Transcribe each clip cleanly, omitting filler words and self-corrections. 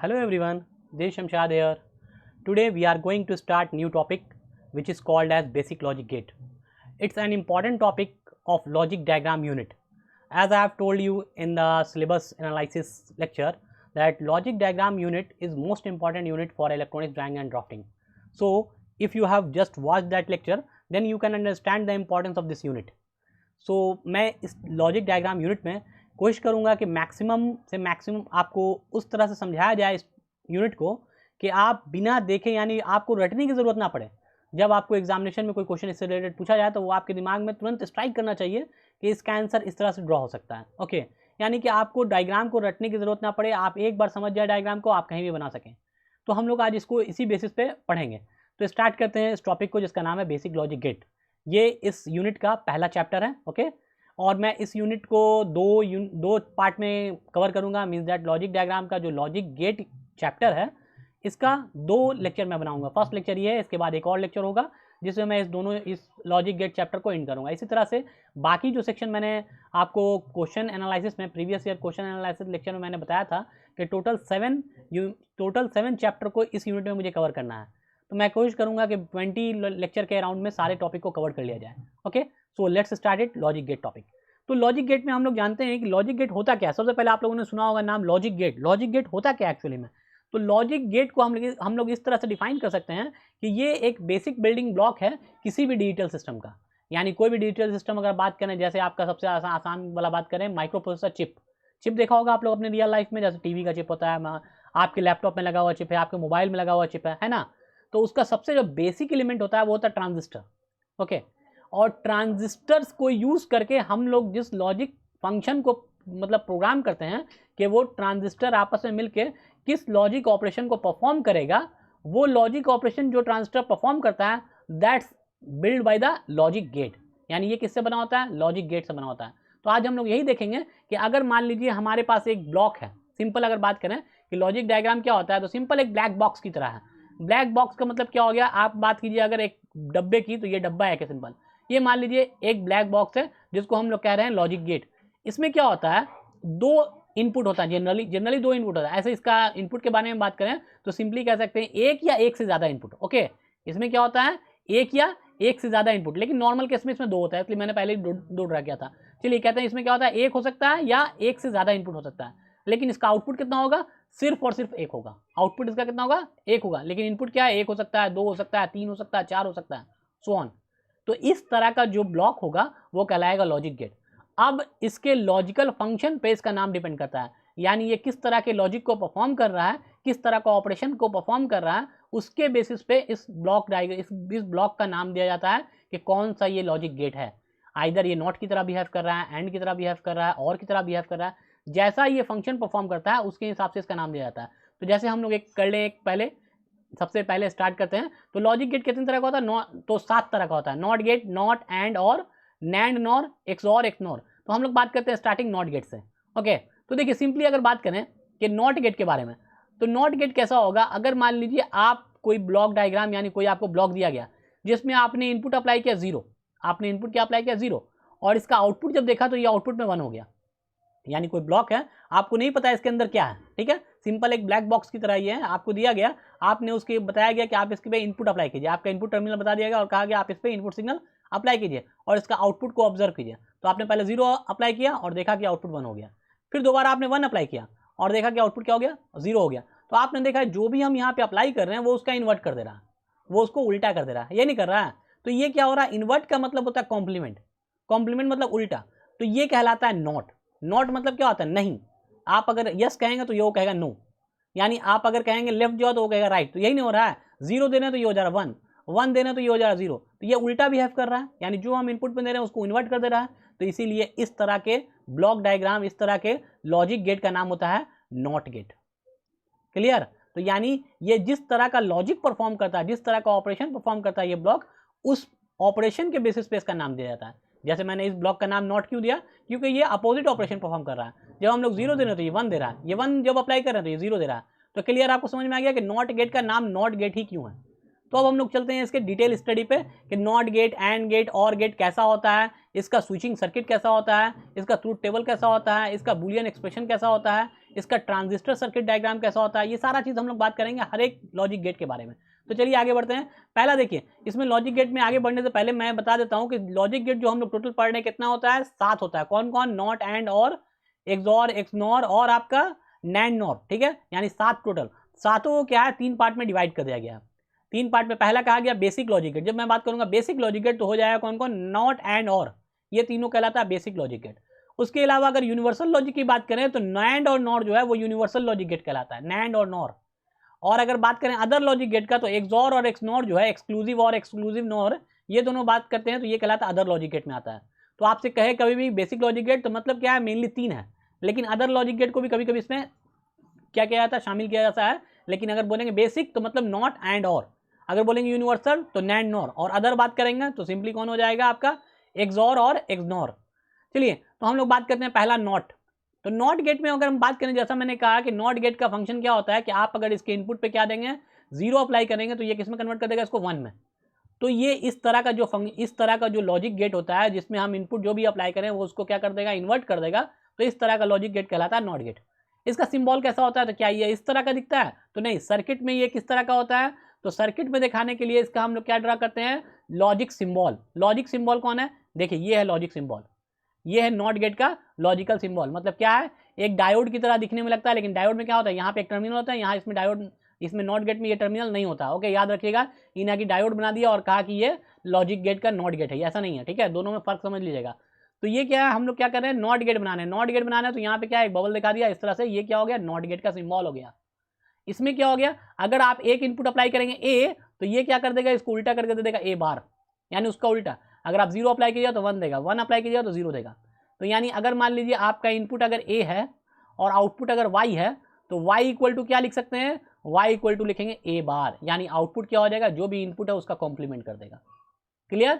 Hello everyone, this is Shamshad here. Today we are going to start new topic which is called as basic logic gate. It's an important topic of logic diagram unit. As I have told you in the syllabus analysis lecture that logic diagram unit is most important unit for electronics drawing and drafting. So if you have just watched that lecture then you can understand the importance of this unit. So मैं इस logic diagram unit में कोशिश करूँगा कि maximum से maximum आपको उस तरह से समझाया जाए इस यूनिट को कि आप बिना देखे यानी आपको रटने की ज़रूरत ना पड़े। जब आपको एग्जामिनेशन में कोई क्वेश्चन इससे रिलेटेड पूछा जाए तो वो आपके दिमाग में तुरंत स्ट्राइक करना चाहिए कि इसका आंसर इस तरह से ड्रॉ हो सकता है। ओके, यानी कि आपको डायग्राम को रटने की ज़रूरत ना पड़े, आप एक बार समझ जाए डायग्राम को, आप कहीं भी बना सकें। तो हम लोग आज इसको इसी बेसिस पे पढ़ेंगे। तो स्टार्ट करते हैं इस टॉपिक को जिसका नाम है बेसिक लॉजिक गेट। ये इस यूनिट का पहला चैप्टर है। ओके, और मैं इस यूनिट को दो पार्ट में कवर करूंगा। मीन्स दैट लॉजिक डायग्राम का जो लॉजिक गेट चैप्टर है इसका 2 लेक्चर मैं बनाऊंगा। फर्स्ट लेक्चर ये है, इसके बाद एक और लेक्चर होगा जिसमें मैं इस लॉजिक गेट चैप्टर को एंड करूंगा। इसी तरह से बाकी जो सेक्शन मैंने आपको क्वेश्चन एनालिसिस में previous year question analysis lecture में मैंने बताया था कि टोटल 7 चैप्टर को इस यूनिट में मुझे कवर करना है। तो मैं कोशिश करूंगा कि 20 लेक्चर के अराउंड में सारे टॉपिक को कवर कर लिया जाए। Okay, so let's start it logic gate topic. तो लॉजिक गेट में हम लोग जानते हैं कि लॉजिक गेट होता क्या है। सबसे पहले आप लोगों ने सुना होगा नाम लॉजिक गेट। लॉजिक गेट होता क्या है एक्चुअली में? तो लॉजिक गेट को हम लोग इस तरह से डिफाइन कर सकते हैं कि ये एक बेसिक बिल्डिंग ब्लॉक है किसी भी डिजिटल सिस्टम का। यानी कोई भी डिजिटल सिस्टम अगर बात करें, जैसे आपका सबसे आसान वाला बात करें, माइक्रो प्रोसेसर चिप देखा होगा आप लोग अपने रियल लाइफ में। जैसे टीवी का चिप होता है, आपके लैपटॉप में लगा हुआ चिप है, आपके मोबाइल में लगा हुआ चिप है ना। तो उसका सबसे जो बेसिक एलिमेंट होता है वो होता है ट्रांजिस्टर। ओके, और ट्रांजिस्टर्स को यूज करके हम लोग जिस लॉजिक फंक्शन को मतलब प्रोग्राम करते हैं कि वो ट्रांजिस्टर आपस में मिलके किस लॉजिक ऑपरेशन को परफॉर्म करेगा, वो लॉजिक ऑपरेशन जो ट्रांजिस्टर परफॉर्म करता है that's build by the logic gate. यानी ये किससे बना होता है? लॉजिक गेट से बना होता है। तो आज हम लोग यही देखेंगे कि अगर मान लीजिए हमारे पास एक ब्लॉक है, सिंपल अगर बात करें कि लॉजिक डायग्राम क्या होता है, तो सिंपल एक ब्लैक बॉक्स की तरह है। ब्लैक बॉक्स का मतलब क्या हो गया? आप बात कीजिए अगर एक डब्बे की, तो ये डब्बा है क्या सिंपल। ये मान लीजिए एक ब्लैक बॉक्स है जिसको हम लोग कह रहे हैं लॉजिक गेट। इसमें क्या होता है? 2 इनपुट होता है, जनरली 2 इनपुट होता है। ऐसे इसका इनपुट के बारे में बात करें तो सिंपली कह सकते हैं एक या एक से ज़्यादा इनपुट। ओके, इसमें क्या होता है? एक या एक से ज़्यादा इनपुट, लेकिन नॉर्मल केस में इसमें 2 होता है, इसलिए मैंने पहले दो ड्रा किया था। चलिए कहते हैं इसमें क्या होता है? एक हो सकता है या एक से ज़्यादा इनपुट हो सकता है, लेकिन इसका आउटपुट कितना होगा? सिर्फ और सिर्फ एक होगा। आउटपुट इसका कितना होगा? एक होगा, लेकिन इनपुट क्या है? एक हो सकता है, 2 हो सकता है, 3 हो सकता है, 4 हो सकता है, सो ऑन। तो इस तरह का जो ब्लॉक होगा वो कहलाएगा लॉजिक गेट। अब इसके लॉजिकल फंक्शन पे इसका नाम डिपेंड करता है, यानी ये किस तरह के लॉजिक को परफॉर्म कर रहा है, किस तरह का ऑपरेशन को परफॉर्म कर रहा है, उसके बेसिस पे इस ब्लॉक का नाम दिया जाता है कि कौन सा ये लॉजिक गेट है। आइदर ये नॉट की तरह बिहेव कर रहा है, एंड की तरह बिहेव कर रहा है, और की तरह बिहेव कर रहा है। जैसा ये फंक्शन परफॉर्म करता है उसके हिसाब से इसका नाम दिया जाता है। तो जैसे हम लोग एक कर लें, सबसे पहले स्टार्ट करते हैं। तो लॉजिक गेट कितने तरह का होता है? तो 7 तरह का होता है। नॉट गेट, नॉट, एंड, और, नैंड, नॉर, एक्सऑर, एक्सनॉर। तो हम लोग बात करते हैं स्टार्टिंग नॉट गेट से। ओके, तो देखिए सिंपली अगर बात करें कि नॉट गेट के बारे में, तो नॉट गेट कैसा होगा? अगर मान लीजिए आप कोई ब्लॉक डायग्राम यानी कोई आपको ब्लॉक दिया गया जिसमें आपने इनपुट अप्लाई किया 0, आपने इनपुट क्या अप्लाई किया? 0, और इसका आउटपुट जब देखा तो ये आउटपुट में 1 हो गया। यानी कोई ब्लॉक है, आपको नहीं पता इसके अंदर क्या है, ठीक है, सिंपल एक ब्लैक बॉक्स की तरह ये है। आपको दिया गया, आपने उसके बताया गया कि आप इसके पे इनपुट अप्लाई कीजिए, आपका इनपुट टर्मिनल बता दिया गया और कहा गया आप इस पे इनपुट सिग्नल अप्लाई कीजिए और इसका आउटपुट को ऑब्जर्व कीजिए। तो आपने पहले 0 अप्लाई किया और देखा कि आउटपुट 1 हो गया। फिर दोबारा आपने 1 अप्लाई किया और देखा कि आउटपुट क्या हो गया? 0 हो गया। तो आपने देखा जो भी हम यहाँ पे अप्लाई कर रहे हैं वो उसका इन्वर्ट कर दे रहा है, वो उसको उल्टा कर दे रहा है, ये नहीं कर रहा है। तो ये क्या हो रहा है? इन्वर्ट का मतलब होता है कॉम्प्लीमेंट, कॉम्प्लीमेंट मतलब उल्टा। तो ये कहलाता है नॉट। नॉट मतलब क्या होता है? नहीं। आप अगर यस कहेंगे तो ये वो कहेगा नो, यानी आप अगर कहेंगे लेफ्ट जाओ तो वो कहेगा राइट। तो यही नहीं हो रहा है। 0 देना तो ये हो जा रहा है 1, 1 देना तो ये हो जा रहा है 0। तो ये उल्टा बिहेव कर रहा है, यानी जो हम इनपुट में दे रहे हैं उसको इन्वर्ट कर दे रहा है। तो इसीलिए इस तरह के ब्लॉक डायग्राम, इस तरह के लॉजिक गेट का नाम होता है नॉट गेट। क्लियर? तो यानी ये जिस तरह का लॉजिक परफॉर्म करता है, जिस तरह का ऑपरेशन परफॉर्म करता है ये ब्लॉक, उस ऑपरेशन के बेसिस पे इसका नाम दिया जाता है। जैसे मैंने इस ब्लॉक का नाम नॉट क्यों दिया? क्योंकि ये अपोजिट ऑपरेशन परफॉर्म कर रहा है। जब हम लोग 0 दे रहे हैं तो ये 1 दे रहा है, ये 1 जब अप्लाई कर रहे हैं तो ये 0 दे रहा है। तो क्लियर? आपको समझ में आ गया कि नॉट गेट का नाम नॉट गेट ही क्यों है। तो अब हम लोग चलते हैं इसके डिटेल स्टडी पे कि नॉट गेट, एंड गेट, और गेट कैसा होता है, इसका स्विचिंग सर्किट कैसा होता है, इसका ट्रूथ टेबल कैसा होता है, इसका बूलियन एक्सप्रेशन कैसा होता है, इसका ट्रांजिस्टर सर्किट डायग्राम कैसा होता है, ये सारा चीज़ हम लोग बात करेंगे हर एक लॉजिक गेट के बारे में। तो चलिए आगे बढ़ते हैं। पहला देखिए, इसमें लॉजिक गेट में आगे बढ़ने से पहले मैं बता देता हूँ कि लॉजिक गेट जो हम लोग टोटल पढ़ रहे हैं कितना होता है, 7 होता है। कौन कौन, नॉट, एंड, और, एक्सॉर, एक्सनॉर और आपका नैंड नॉर, ठीक है, यानी 7 टोटल। सातों को क्या है, 3 पार्ट में डिवाइड कर दिया गया है। 3 पार्ट में पहला कहा गया बेसिक लॉजिक गेट। जब मैं बात करूंगा बेसिक लॉजिक गेट तो हो जाएगा कौन कौन, नॉट, एंड, और, ये तीनों कहलाता है बेसिक लॉजिक गेट। उसके अलावा अगर यूनिवर्सल लॉजिक की बात करें तो नैंड और नॉर जो है वो यूनिवर्सल लॉजिक गेट कहलाता है, नैंड और नॉर। और अगर बात करें अदर लॉजिक गेट का तो एक्सॉर और एक्सनॉर जो है, एक्सक्लूसिव और एक्सक्लूसिव नॉर, ये दोनों बात करते हैं तो ये कहलाता है अदर लॉजिक गेट में आता है। तो आपसे कहे कभी भी बेसिक लॉजिक गेट तो मतलब क्या है, मेनली 3 है, लेकिन अदर लॉजिक गेट को भी कभी कभी इसमें क्या किया जाता है, शामिल किया जाता है। लेकिन अगर बोलेंगे बेसिक तो मतलब नॉट, एंड, और, अगर बोलेंगे यूनिवर्सल तो नैंड, नॉर, और अदर बात करेंगे तो सिंपली कौन हो जाएगा आपका, एक्सॉर और एक्सनॉर। चलिए तो हम लोग बात करते हैं पहला नॉट। तो नॉट गेट में अगर हम बात करें, जैसा मैंने कहा कि नॉट गेट का फंक्शन क्या होता है कि आप अगर इसके इनपुट पे क्या देंगे, 0 अप्लाई करेंगे तो ये किस में कन्वर्ट कर देगा, इसको 1 में। तो ये इस तरह का जो लॉजिक गेट होता है जिसमें हम इनपुट जो भी अप्लाई करें वो उसको क्या कर देगा, इन्वर्ट कर देगा। तो इस तरह का लॉजिक गेट कहलाता है नॉट गेट। इसका सिंबल कैसा होता है, तो क्या ये इस तरह का दिखता है, तो नहीं, सर्किट में ये किस तरह का होता है, तो सर्किट में दिखाने के लिए इसका हम लोग क्या ड्रा करते हैं, लॉजिक सिंबल। लॉजिक सिंबल कौन है, देखिए ये है लॉजिक सिंबल, ये है नॉट गेट का लॉजिकल सिंबल। मतलब क्या है, एक डायोड की तरह दिखने में लगता है, लेकिन डायोड में क्या होता है, यहाँ पे एक टर्मिनल होता है, यहाँ इसमें डायोड, इसमें नॉट गेट में ये टर्मिनल नहीं होता। ओके, याद रखिएगा, इन्हें की डायोड बना दिया और कहा कि ये लॉजिक गेट का नॉट गेट है, ऐसा नहीं है, ठीक है, दोनों में फर्क समझ लीजिएगा। तो ये क्या है, हम लोग क्या कर रहे हैं, नॉट गेट बनाने हैं। नॉट गेट बनाना है तो यहाँ पे क्या है, एक बबल दिखा दिया इस तरह से, ये क्या हो गया, नॉट गेट का सिंबल हो गया। इसमें क्या हो गया, अगर आप एक इनपुट अप्लाई करेंगे ए, तो ये क्या कर देगा, इसको उल्टा करके दे देगा ए बार, यानी उसका उल्टा। अगर आप 0 अप्लाई कीजिए तो 1 देगा, 1 अप्लाई कीजिए तो 0 देगा। तो यानी अगर मान लीजिए आपका इनपुट अगर ए है और आउटपुट अगर वाई है, तो वाई इक्वल टू क्या लिख सकते हैं, वाई इक्वल टू लिखेंगे ए बार, यानी आउटपुट क्या हो जाएगा, जो भी इनपुट है उसका कॉम्प्लीमेंट कर देगा। क्लियर।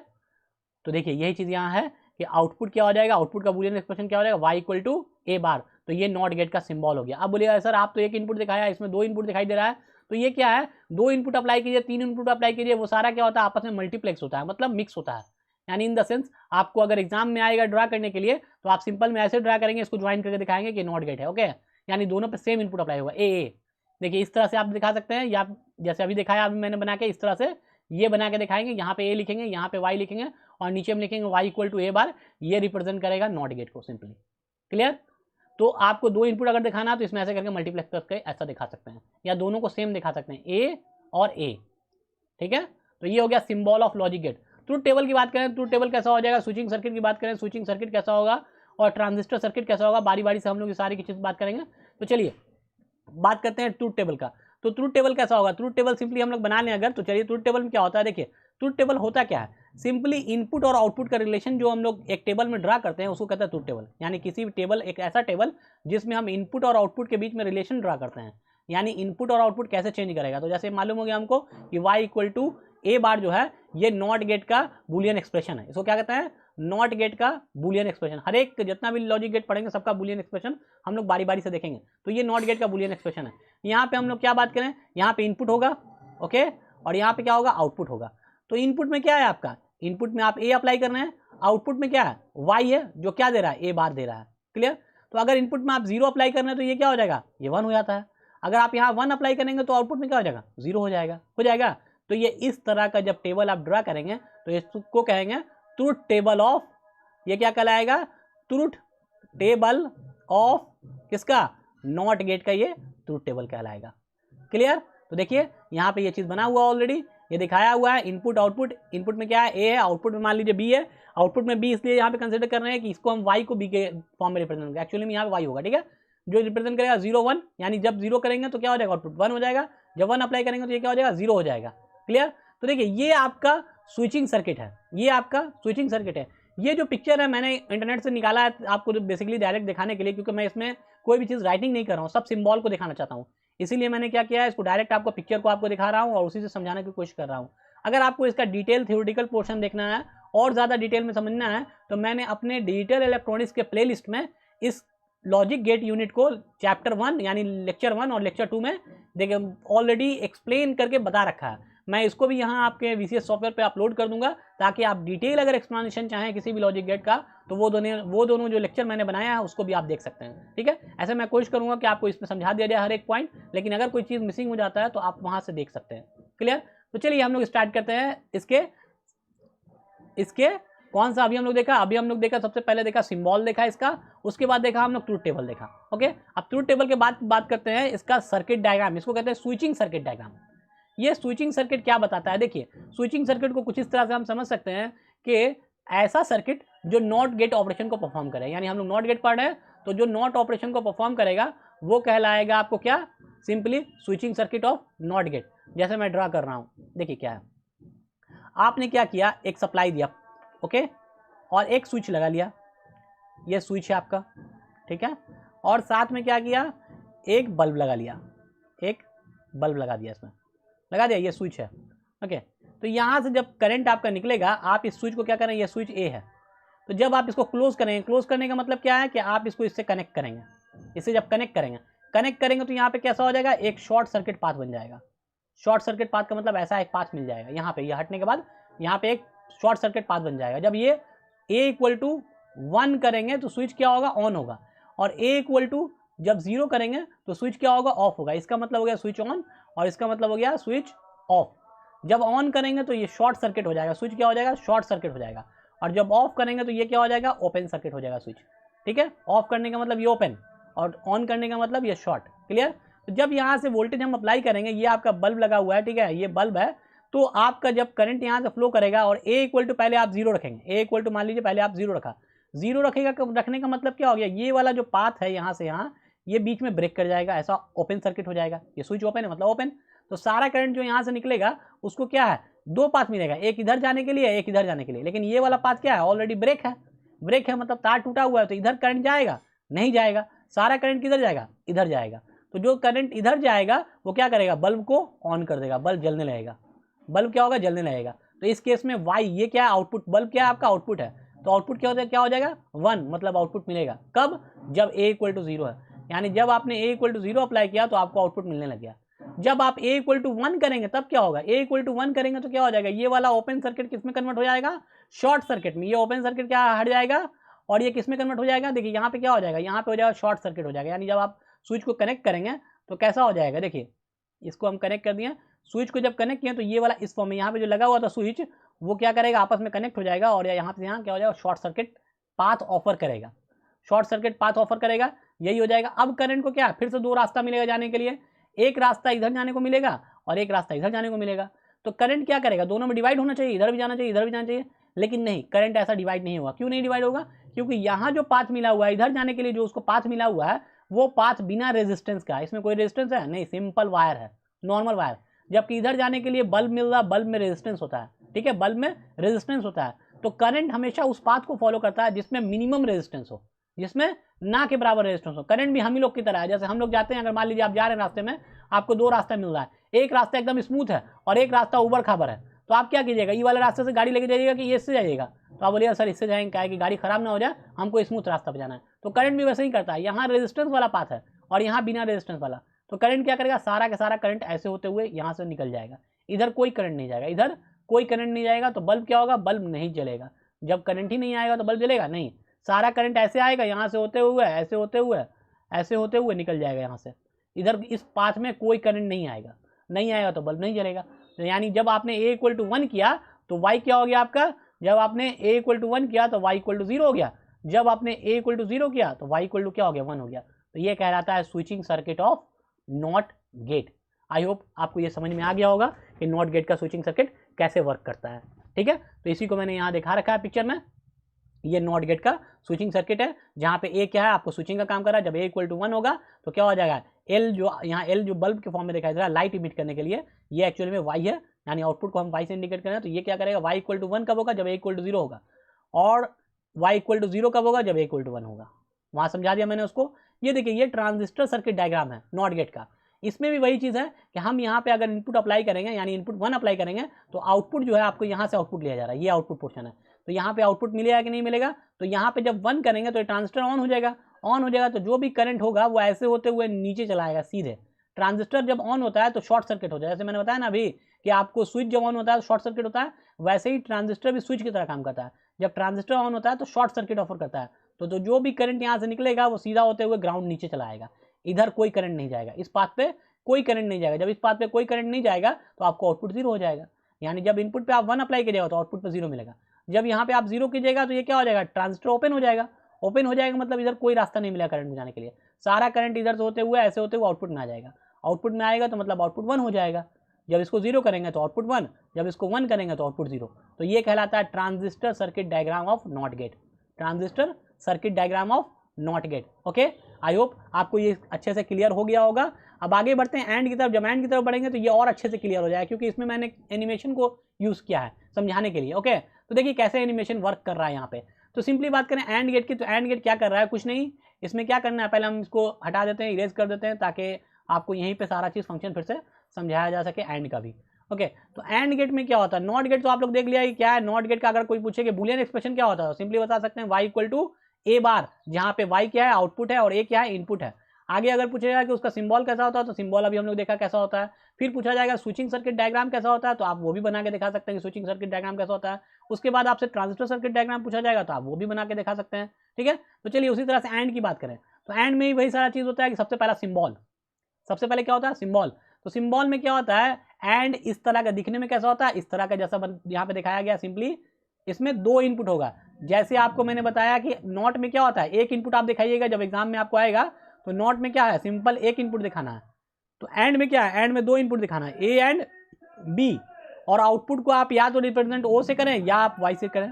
तो देखिए यही चीज यहाँ है कि आउटपुट क्या हो जाएगा, आउटपुट का बूलियन एक्सप्रेशन क्या हो जाएगा, वाई इक्वल टू ए बार। तो ये नॉट गेट का सिंबल हो गया। अब बोलिएगा सर आप तो एक इनपुट दिखाया, इसमें 2 इनपुट दिखाई दे रहा है, तो ये क्या है, 2 इनपुट अप्लाई कीजिए, 3 इनपुट अप्लाई कीजिए, वो सारा क्या होता है, आपस में मल्टीप्लेक्स होता है, मतलब मिक्स होता है। यानी इन द सेंस आपको अगर एग्जाम में आएगा ड्रा करने के लिए तो आप सिंपल में ऐसे ड्रा करेंगे, इसको ज्वाइन करके दिखाएंगे कि नॉट गेट है। ओके, यानी दोनों पे सेम इनपुट अप्लाई होगा, ए। देखिए इस तरह से आप दिखा सकते हैं, या जैसे अभी दिखाया अभी मैंने बना के, इस तरह से ये बना के दिखाएंगे, यहाँ पे ए लिखेंगे, यहाँ पे वाई लिखेंगे और नीचे में लिखेंगे वाई इक्वल टू ए बार। ये रिप्रेजेंट करेगा नॉट गेट को सिंपली। क्लियर। तो आपको 2 इनपुट अगर दिखाना तो इसमें ऐसे करके मल्टीप्लेक्स करके ऐसा दिखा सकते हैं, या दोनों को सेम दिखा सकते हैं, ए और ए। ठीक है, तो ये हो गया symbol of logic gate. Truth table की बात करें, ट्रूथ टेबल कैसा हो जाएगा, स्विचिंग सर्किट की बात करें, स्विचिंग सर्किट कैसा होगा और ट्रांजिस्टर सर्किट कैसा होगा, बारी बारी से हम लोग ये सारी की चीज़ बात करेंगे। तो चलिए बात करते हैं ट्रूथ टेबल का। तो ट्रूथ टेबल कैसा होगा, ट्रूथ टेबल सिंपली हम लोग बना लें अगर, तो चलिए ट्रूथ टेबल में क्या होता है, देखिए ट्रूथ टेबल होता क्या है, सिंपली इनपुट और आउटपुट का रिलेशन जो हम लोग एक टेबल में ड्रा करते हैं उसको कहते हैं ट्रूथ टेबल। यानी किसी भी टेबल, एक ऐसा टेबल जिसमें हम इनपुट और आउटपुट के बीच में रिलेशन ड्रा करते हैं, यानी इनपुट और आउटपुट कैसे चेंज करेगा। तो जैसे मालूम हो गया हमको कि y इक्वल टू ए बार जो है ये नॉट गेट का बूलियन एक्सप्रेशन है, इसको क्या कहते हैं, नॉट गेट का बूलियन एक्सप्रेशन। हर एक जितना भी लॉजिक गेट पढ़ेंगे सबका बूलियन एक्सप्रेशन हम लोग बारी बारी से देखेंगे। तो ये नॉट गेट का बूलियन एक्सप्रेशन है। यहाँ पे हम लोग क्या बात करें, यहाँ पे इनपुट होगा, ओके, और यहाँ पे क्या होगा, आउटपुट होगा। तो इनपुट में क्या है आपका, इनपुट में आप ए अप्लाई कर रहे हैं, आउटपुट में क्या है, वाई है, जो क्या दे रहा है, ए बार दे रहा है। क्लियर। तो अगर इनपुट में आप 0 अप्लाई कर रहे हैं तो ये क्या हो जाएगा, ये 1 हो जाता है। अगर आप यहाँ 1 अप्लाई करेंगे तो आउटपुट में क्या हो जाएगा, 0 हो जाएगा। तो ये इस तरह का जब टेबल आप ड्रा करेंगे तो इसको कहेंगे ट्रूथ टेबल ऑफ, ये क्या कहलाएगा, ट्रूथ टेबल ऑफ किसका, नॉट गेट का, ये ट्रूथ टेबल कहलाएगा। क्लियर। तो देखिए यहाँ पे ये चीज बना हुआ ऑलरेडी, ये दिखाया हुआ है, इनपुट आउटपुट, इनपुट में क्या है, ए है, आउटपुट में मान लीजिए बी है। आउटपुट में बी इसलिए यहाँ पे कंसिडर कर रहे हैं कि इसको हम वाई को बी के फॉर्म में रिप्रेजेंट करेंगे, एक्चुअली में यहाँ पे वाई होगा, ठीक है, जो रिप्रेजेंट करेगा 0 1, यानी जब 0 करेंगे तो क्या हो जाएगा, आउटपुट 1 हो जाएगा, जब 1 अप्लाई करेंगे तो ये क्या हो जाएगा, 0 हो जाएगा। क्लियर। तो देखिए ये आपका स्विचिंग सर्किट है, ये आपका स्विचिंग सर्किट है। ये जो पिक्चर है मैंने इंटरनेट से निकाला है आपको बेसिकली डायरेक्ट दिखाने के लिए, क्योंकि मैं इसमें कोई भी चीज़ राइटिंग नहीं कर रहा हूँ, सब सिंबल को दिखाना चाहता हूँ, इसीलिए मैंने क्या किया है, इसको डायरेक्ट आपको पिक्चर को आपको दिखा रहा हूँ और उसी से समझाने की कोशिश कर रहा हूँ। अगर आपको इसका डिटेल थ्योरेटिकल पोर्शन देखना है और ज़्यादा डिटेल में समझना है तो मैंने अपने डिजिटल इलेक्ट्रॉनिक्स के प्लेलिस्ट में इस लॉजिक गेट यूनिट को चैप्टर 1 यानी लेक्चर 1 और लेक्चर 2 में देखिए ऑलरेडी एक्सप्लेन करके बता रखा है। मैं इसको भी यहाँ आपके VCS सॉफ्टवेयर पे अपलोड कर दूंगा, ताकि आप डिटेल अगर एक्सप्लेनेशन चाहें किसी भी लॉजिक गेट का तो वो दोनों जो लेक्चर मैंने बनाया है उसको भी आप देख सकते हैं। ठीक है, ऐसे मैं कोशिश करूँगा कि आपको इसमें समझा दिया जाए हर एक पॉइंट, लेकिन अगर कोई चीज़ मिसिंग हो जाता है तो आप वहाँ से देख सकते हैं। क्लियर? तो चलिए हम लोग स्टार्ट करते हैं इसके कौन सा अभी हम लोग देखा सबसे पहले देखा सिंबल देखा इसका, उसके बाद देखा हम लोग ट्रूथ टेबल देखा। ओके, अब ट्रूथ टेबल के बाद बात करते हैं इसका सर्किट डायग्राम, इसको कहते हैं स्विचिंग सर्किट डायग्राम। ये स्विचिंग सर्किट क्या बताता है? देखिए, स्विचिंग सर्किट को कुछ इस तरह से हम समझ सकते हैं कि ऐसा सर्किट जो नॉट गेट ऑपरेशन को परफॉर्म करे, यानी हम लोग नॉट गेट पढ़ रहे हैं तो जो नॉट ऑपरेशन को परफॉर्म करेगा वो कहलाएगा आपको क्या? Simply switching circuit of not gate. जैसे मैं ड्रा कर रहा हूँ, देखिए क्या है, आपने क्या किया, एक सप्लाई दिया, ओके, और एक स्विच लगा लिया, ये स्विच है आपका, ठीक है, और साथ में क्या किया, एक बल्ब लगा लिया, एक बल्ब लगा दिया, इसमें लगा दिया, ये स्विच है। ओके, तो यहाँ से जब करंट आपका निकलेगा, आप इस स्विच को क्या करें, ये स्विच ए है, तो जब आप इसको क्लोज करेंगे, क्लोज करने का मतलब क्या है कि आप इसको इससे कनेक्ट करेंगे, इससे जब कनेक्ट करेंगे तो यहाँ पे कैसा हो जाएगा, एक शॉर्ट सर्किट पाथ बन जाएगा। शॉर्ट सर्किट पाथ का मतलब ऐसा एक पाथ मिल जाएगा, यहाँ पे ये हटने के बाद यहाँ पे एक शॉर्ट सर्किट पाथ बन जाएगा। जब ये A = 1 करेंगे तो स्विच क्या होगा, ऑन होगा, और A = जब 0 करेंगे तो स्विच क्या होगा, ऑफ होगा। इसका मतलब हो गया स्विच ऑन, और इसका मतलब हो गया स्विच ऑफ। जब ऑन करेंगे तो ये शॉर्ट सर्किट हो जाएगा, स्विच क्या हो जाएगा, शॉर्ट सर्किट हो जाएगा, और जब ऑफ करेंगे तो ये क्या हो जाएगा, ओपन सर्किट हो जाएगा स्विच। ठीक है, ऑफ करने का मतलब ये ओपन, और ऑन करने का मतलब ये शॉर्ट। क्लियर? तो जब यहाँ से वोल्टेज हम अप्लाई करेंगे, ये आपका बल्ब लगा हुआ है, ठीक है, ये बल्ब है, तो आपका जब करंट यहाँ से फ्लो करेगा, और A = पहले आप 0 रखेंगे, A = मान लीजिए पहले आप 0 रखा, 0 रखेगा, रखने का मतलब क्या हो गया, ये वाला जो पाथ है यहाँ से यहाँ, ये बीच में ब्रेक कर जाएगा, ऐसा ओपन सर्किट हो जाएगा। ये स्विच ओपन है मतलब ओपन, तो सारा करंट जो यहाँ से निकलेगा उसको क्या है, दो पाथ मिलेगा, एक इधर जाने के लिए, एक इधर जाने के लिए। लेकिन ये वाला पाथ क्या है, ऑलरेडी ब्रेक है, ब्रेक है मतलब तार टूटा हुआ है, तो इधर करंट जाएगा नहीं जाएगा, सारा करंट किधर जाएगा, इधर जाएगा। तो जो करंट इधर जाएगा वो क्या करेगा, बल्ब को ऑन कर देगा, बल्ब जलने लगेगा, बल्ब क्या होगा, जलने लगेगा। तो इस केस में वाई, ये क्या है, आउटपुट, बल्ब क्या है आपका, आउटपुट है, तो आउटपुट क्या होता है, क्या हो जाएगा, 1, मतलब आउटपुट मिलेगा कब, जब A = 0 है, यानी जब आपने A = 0 अप्लाई किया तो आपको आउटपुट मिलने लग गया। जब आप A = 1 करेंगे तब क्या होगा, A = 1 करेंगे तो क्या हो जाएगा, ये वाला ओपन सर्किट किस में कन्वर्ट हो जाएगा, शॉर्ट सर्किट में। ये ओपन सर्किट क्या हट जाएगा, और ये किस में कन्वर्ट हो जाएगा, देखिए यहाँ पे क्या हो जाएगा, यहाँ पे हो जाएगा शॉर्ट सर्किट हो जाएगा। यानी जब आप स्विच को कनेक्ट करेंगे तो कैसा हो जाएगा, देखिए इसको हम कनेक्ट कर दिए, स्विच को जब कनेक्ट किया तो ये वाला इस फॉर्म में, यहाँ पे जो लगा हुआ था स्विच, वो क्या करेगा, आपस में कनेक्ट हो जाएगा, और यहाँ से यहाँ क्या हो जाएगा, शॉर्ट सर्किट पाथ ऑफर करेगा, शॉर्ट सर्किट पाथ ऑफर करेगा, यही हो जाएगा। अब करंट को क्या, फिर से दो रास्ता मिलेगा जाने के लिए, एक रास्ता इधर जाने को मिलेगा और एक रास्ता इधर जाने को मिलेगा। तो करंट क्या करेगा, दोनों में डिवाइड होना चाहिए, इधर भी जाना चाहिए, इधर भी जाना चाहिए, लेकिन नहीं, करंट ऐसा डिवाइड नहीं होगा। क्यों नहीं डिवाइड होगा, क्योंकि यहाँ जो पाथ मिला हुआ है इधर जाने के लिए, जो उसको पाथ मिला हुआ है वो पाथ बिना रेजिस्टेंस का, इसमें कोई रेजिस्टेंस है नहीं, सिंपल वायर है, नॉर्मल वायर। जबकि इधर जाने के लिए बल्ब मिल रहा, बल्ब में रेजिस्टेंस होता है, ठीक है, बल्ब में रेजिस्टेंस होता है। तो करंट हमेशा उस पाथ को फॉलो करता है जिसमें मिनिमम रेजिस्टेंस हो, जिसमें ना के बराबर रेजिस्टेंस हो। करंट भी हम ही लोग की तरह है, जैसे हम लोग जाते हैं, अगर मान लीजिए आप जा रहे हैं रास्ते में, आपको दो रास्ता मिल रहा है, एक रास्ता एकदम स्मूथ है और एक रास्ता उबड़ खाबड़ है, तो आप क्या कीजिएगा, ये वाले रास्ते से गाड़ी लेके जाइएगा कि ये इससे जाइएगा, तो आप बोलिएगा सर इससे जाएंगे, क्या है कि गाड़ी खराब ना हो जाए, हमको स्मूथ रास्ता पे जाना है। तो करंट भी वैसे ही करता है, यहाँ रेजिस्टेंस वाला पाथ है और यहाँ बिना रेजिस्टेंस वाला, तो करंट क्या करेगा, सारा का सारा करंट ऐसे होते हुए यहाँ से निकल जाएगा, इधर कोई करंट नहीं जाएगा, इधर कोई करंट नहीं जाएगा, तो बल्ब क्या होगा, बल्ब नहीं जलेगा। जब करंट ही नहीं आएगा तो बल्ब जलेगा नहीं, सारा करंट ऐसे आएगा, यहाँ से होते हुए, ऐसे होते हुए, ऐसे होते हुए निकल जाएगा यहाँ से, इधर इस पाथ में कोई करंट नहीं आएगा, नहीं आएगा तो बल्ब नहीं जलेगा। तो यानी जब आपने A = 1 किया तो Y क्या हो गया आपका, जब आपने A = 1 किया तो Y = 0 हो गया, जब आपने A = 0 किया तो Y = क्या हो गया, 1 हो गया। तो ये कहलाता है switching circuit of not gate. I hope आपको ये समझ में आ गया होगा कि नॉट गेट का स्विचिंग सर्किट कैसे वर्क करता है। ठीक है, तो इसी को मैंने यहाँ दिखा रखा है पिक्चर में, ये नॉट गेट का स्विचिंग सर्किट है, जहाँ पे A क्या है, आपको स्विचिंग का काम कर रहा है। जब A = 1 होगा तो क्या हो जाएगा, L जो यहाँ L जो बल्ब के फॉर्म में दिखाई दे रहा है लाइट इमिट करने के लिए, ये एक्चुअली में Y है, यानी आउटपुट को हम Y से इंडिकेट कर रहे हैं। तो ये क्या करेगा, Y = 1 कब होगा, जब A = 0 होगा, और Y = 0 कब होगा, जब A = 1 होगा। वहाँ समझा दिया मैंने उसको। ये देखिए, ये ट्रांजिस्टर सर्किट डायग्राम है नॉट गेट का। इसमें भी वही चीज़ है कि हम यहाँ पे अगर इनपुट अप्लाई करेंगे, यानी इनपुट 1 अप्लाई करेंगे, तो आउटपुट जो है आपको यहाँ से आउटपुट लिया जा रहा है, ये आउटपुट पोर्शन है, तो यहाँ पे आउटपुट मिलेगा कि नहीं मिलेगा। तो यहाँ पे जब 1 करेंगे तो ट्रांजिस्टर ऑन हो जाएगा, ऑन हो जाएगा तो जो भी करंट होगा वो ऐसे होते हुए नीचे चला आएगा सीधे। ट्रांजिस्टर जब ऑन होता है तो शॉर्ट सर्किट हो जाए, जैसे मैंने बताया ना अभी कि आपको स्विच जब ऑन होता है तो शॉर्ट सर्किट होता है, वैसे ही ट्रांजिस्टर भी स्विच की तरह काम करता है। जब ट्रांजिस्टर ऑन होता है तो शॉर्ट सर्किट ऑफर करता है, तो जो भी करंट यहाँ से निकलेगा वो सीधा होते हुए ग्राउंड नीचे चला आएगा, इधर कोई करंट नहीं जाएगा, इस पाथ पे कोई करंट नहीं जाएगा। जब इस पाथ पे कोई करंट नहीं जाएगा तो आपको आउटपुट 0 हो जाएगा, यानी जब इनपुट पे आप 1 अप्लाई कीजिएगा तो आउटपुट पे 0 मिलेगा। जब यहाँ पे आप 0 कीजिएगा तो ये क्या हो जाएगा, ट्रांजिस्टर ओपन हो जाएगा। ओपन हो जाएगा मतलब इधर कोई रास्ता नहीं मिला करंट में जाने के लिए, सारा करंट इधर से होते हुए ऐसे होते हुए आउटपुट में आ जाएगा। आउटपुट में आएगा तो मतलब आउटपुट 1 हो जाएगा। जब इसको 0 करेंगे तो आउटपुट 1, जब इसको 1 करेंगे तो आउटपुट 0। तो ये कहलाता है transistor circuit diagram of not gate, transistor circuit diagram of not gate. Okay, I hope आपको ये अच्छे से क्लियर हो गया होगा। अब आगे बढ़ते हैं एंड की तरफ। जब एंड की तरफ बढ़ेंगे तो ये और अच्छे से क्लियर हो जाएगा, क्योंकि इसमें मैंने एनिमेशन को यूज़ किया है समझाने के लिए। ओके, तो देखिए कैसे एनिमेशन वर्क कर रहा है यहाँ पे। तो सिंपली बात करें एंड गेट की, तो एंड गेट क्या कर रहा है, कुछ नहीं, इसमें क्या करना है, पहले हम इसको हटा देते हैं, इरेज कर देते हैं, ताकि आपको यहीं पे सारा चीज़ फंक्शन फिर से समझाया जा सके एंड का भी। ओके, तो एंड गेट में क्या होता है, नॉट गेट तो आप लोग देख लिया कि क्या है। नॉट गेट का अगर कोई पूछे कि बूलियन एक्सप्रेशन क्या होता है, तो सिंपली बता सकते हैं y इक्वल टू ए बार, जहाँ पे y क्या है, आउटपुट है, और a क्या है, इनपुट है। आगे अगर पूछेगा कि उसका सिंबल कैसा होता है, तो सिंबल अभी हम लोग देखा कैसा होता है। फिर पूछा जाएगा स्विचिंग सर्किट डायग्राम कैसा होता है, तो आप वो भी बना के दिखा सकते हैं कि स्विचिंग सर्किट डायग्राम कैसा होता है। उसके बाद आपसे ट्रांजिस्टर सर्किट डायग्राम पूछा जाएगा, तो आप वो भी बना के दिखा सकते हैं। ठीक है, तो चलिए उसी तरह से एंड की बात करें, तो एंड में ही वही सारा चीज़ होता है कि सबसे पहला सिंबल, सबसे पहले क्या होता है, सिंबल। तो सिंबल में क्या होता है, एंड इस तरह का दिखने में कैसा होता है, इस तरह का, जैसा यहाँ पे दिखाया गया। सिंपली इसमें 2 इनपुट होगा, जैसे आपको मैंने बताया कि नॉट में क्या होता है, एक इनपुट आप दिखाइएगा, जब एग्जाम में आपको आएगा तो नॉट में क्या है, सिंपल एक इनपुट दिखाना है। तो एंड में क्या है, एंड में 2 इनपुट दिखाना है, ए एंड बी, और आउटपुट को आप या तो रिप्रेजेंट ओ से करें या आप वाई से करें।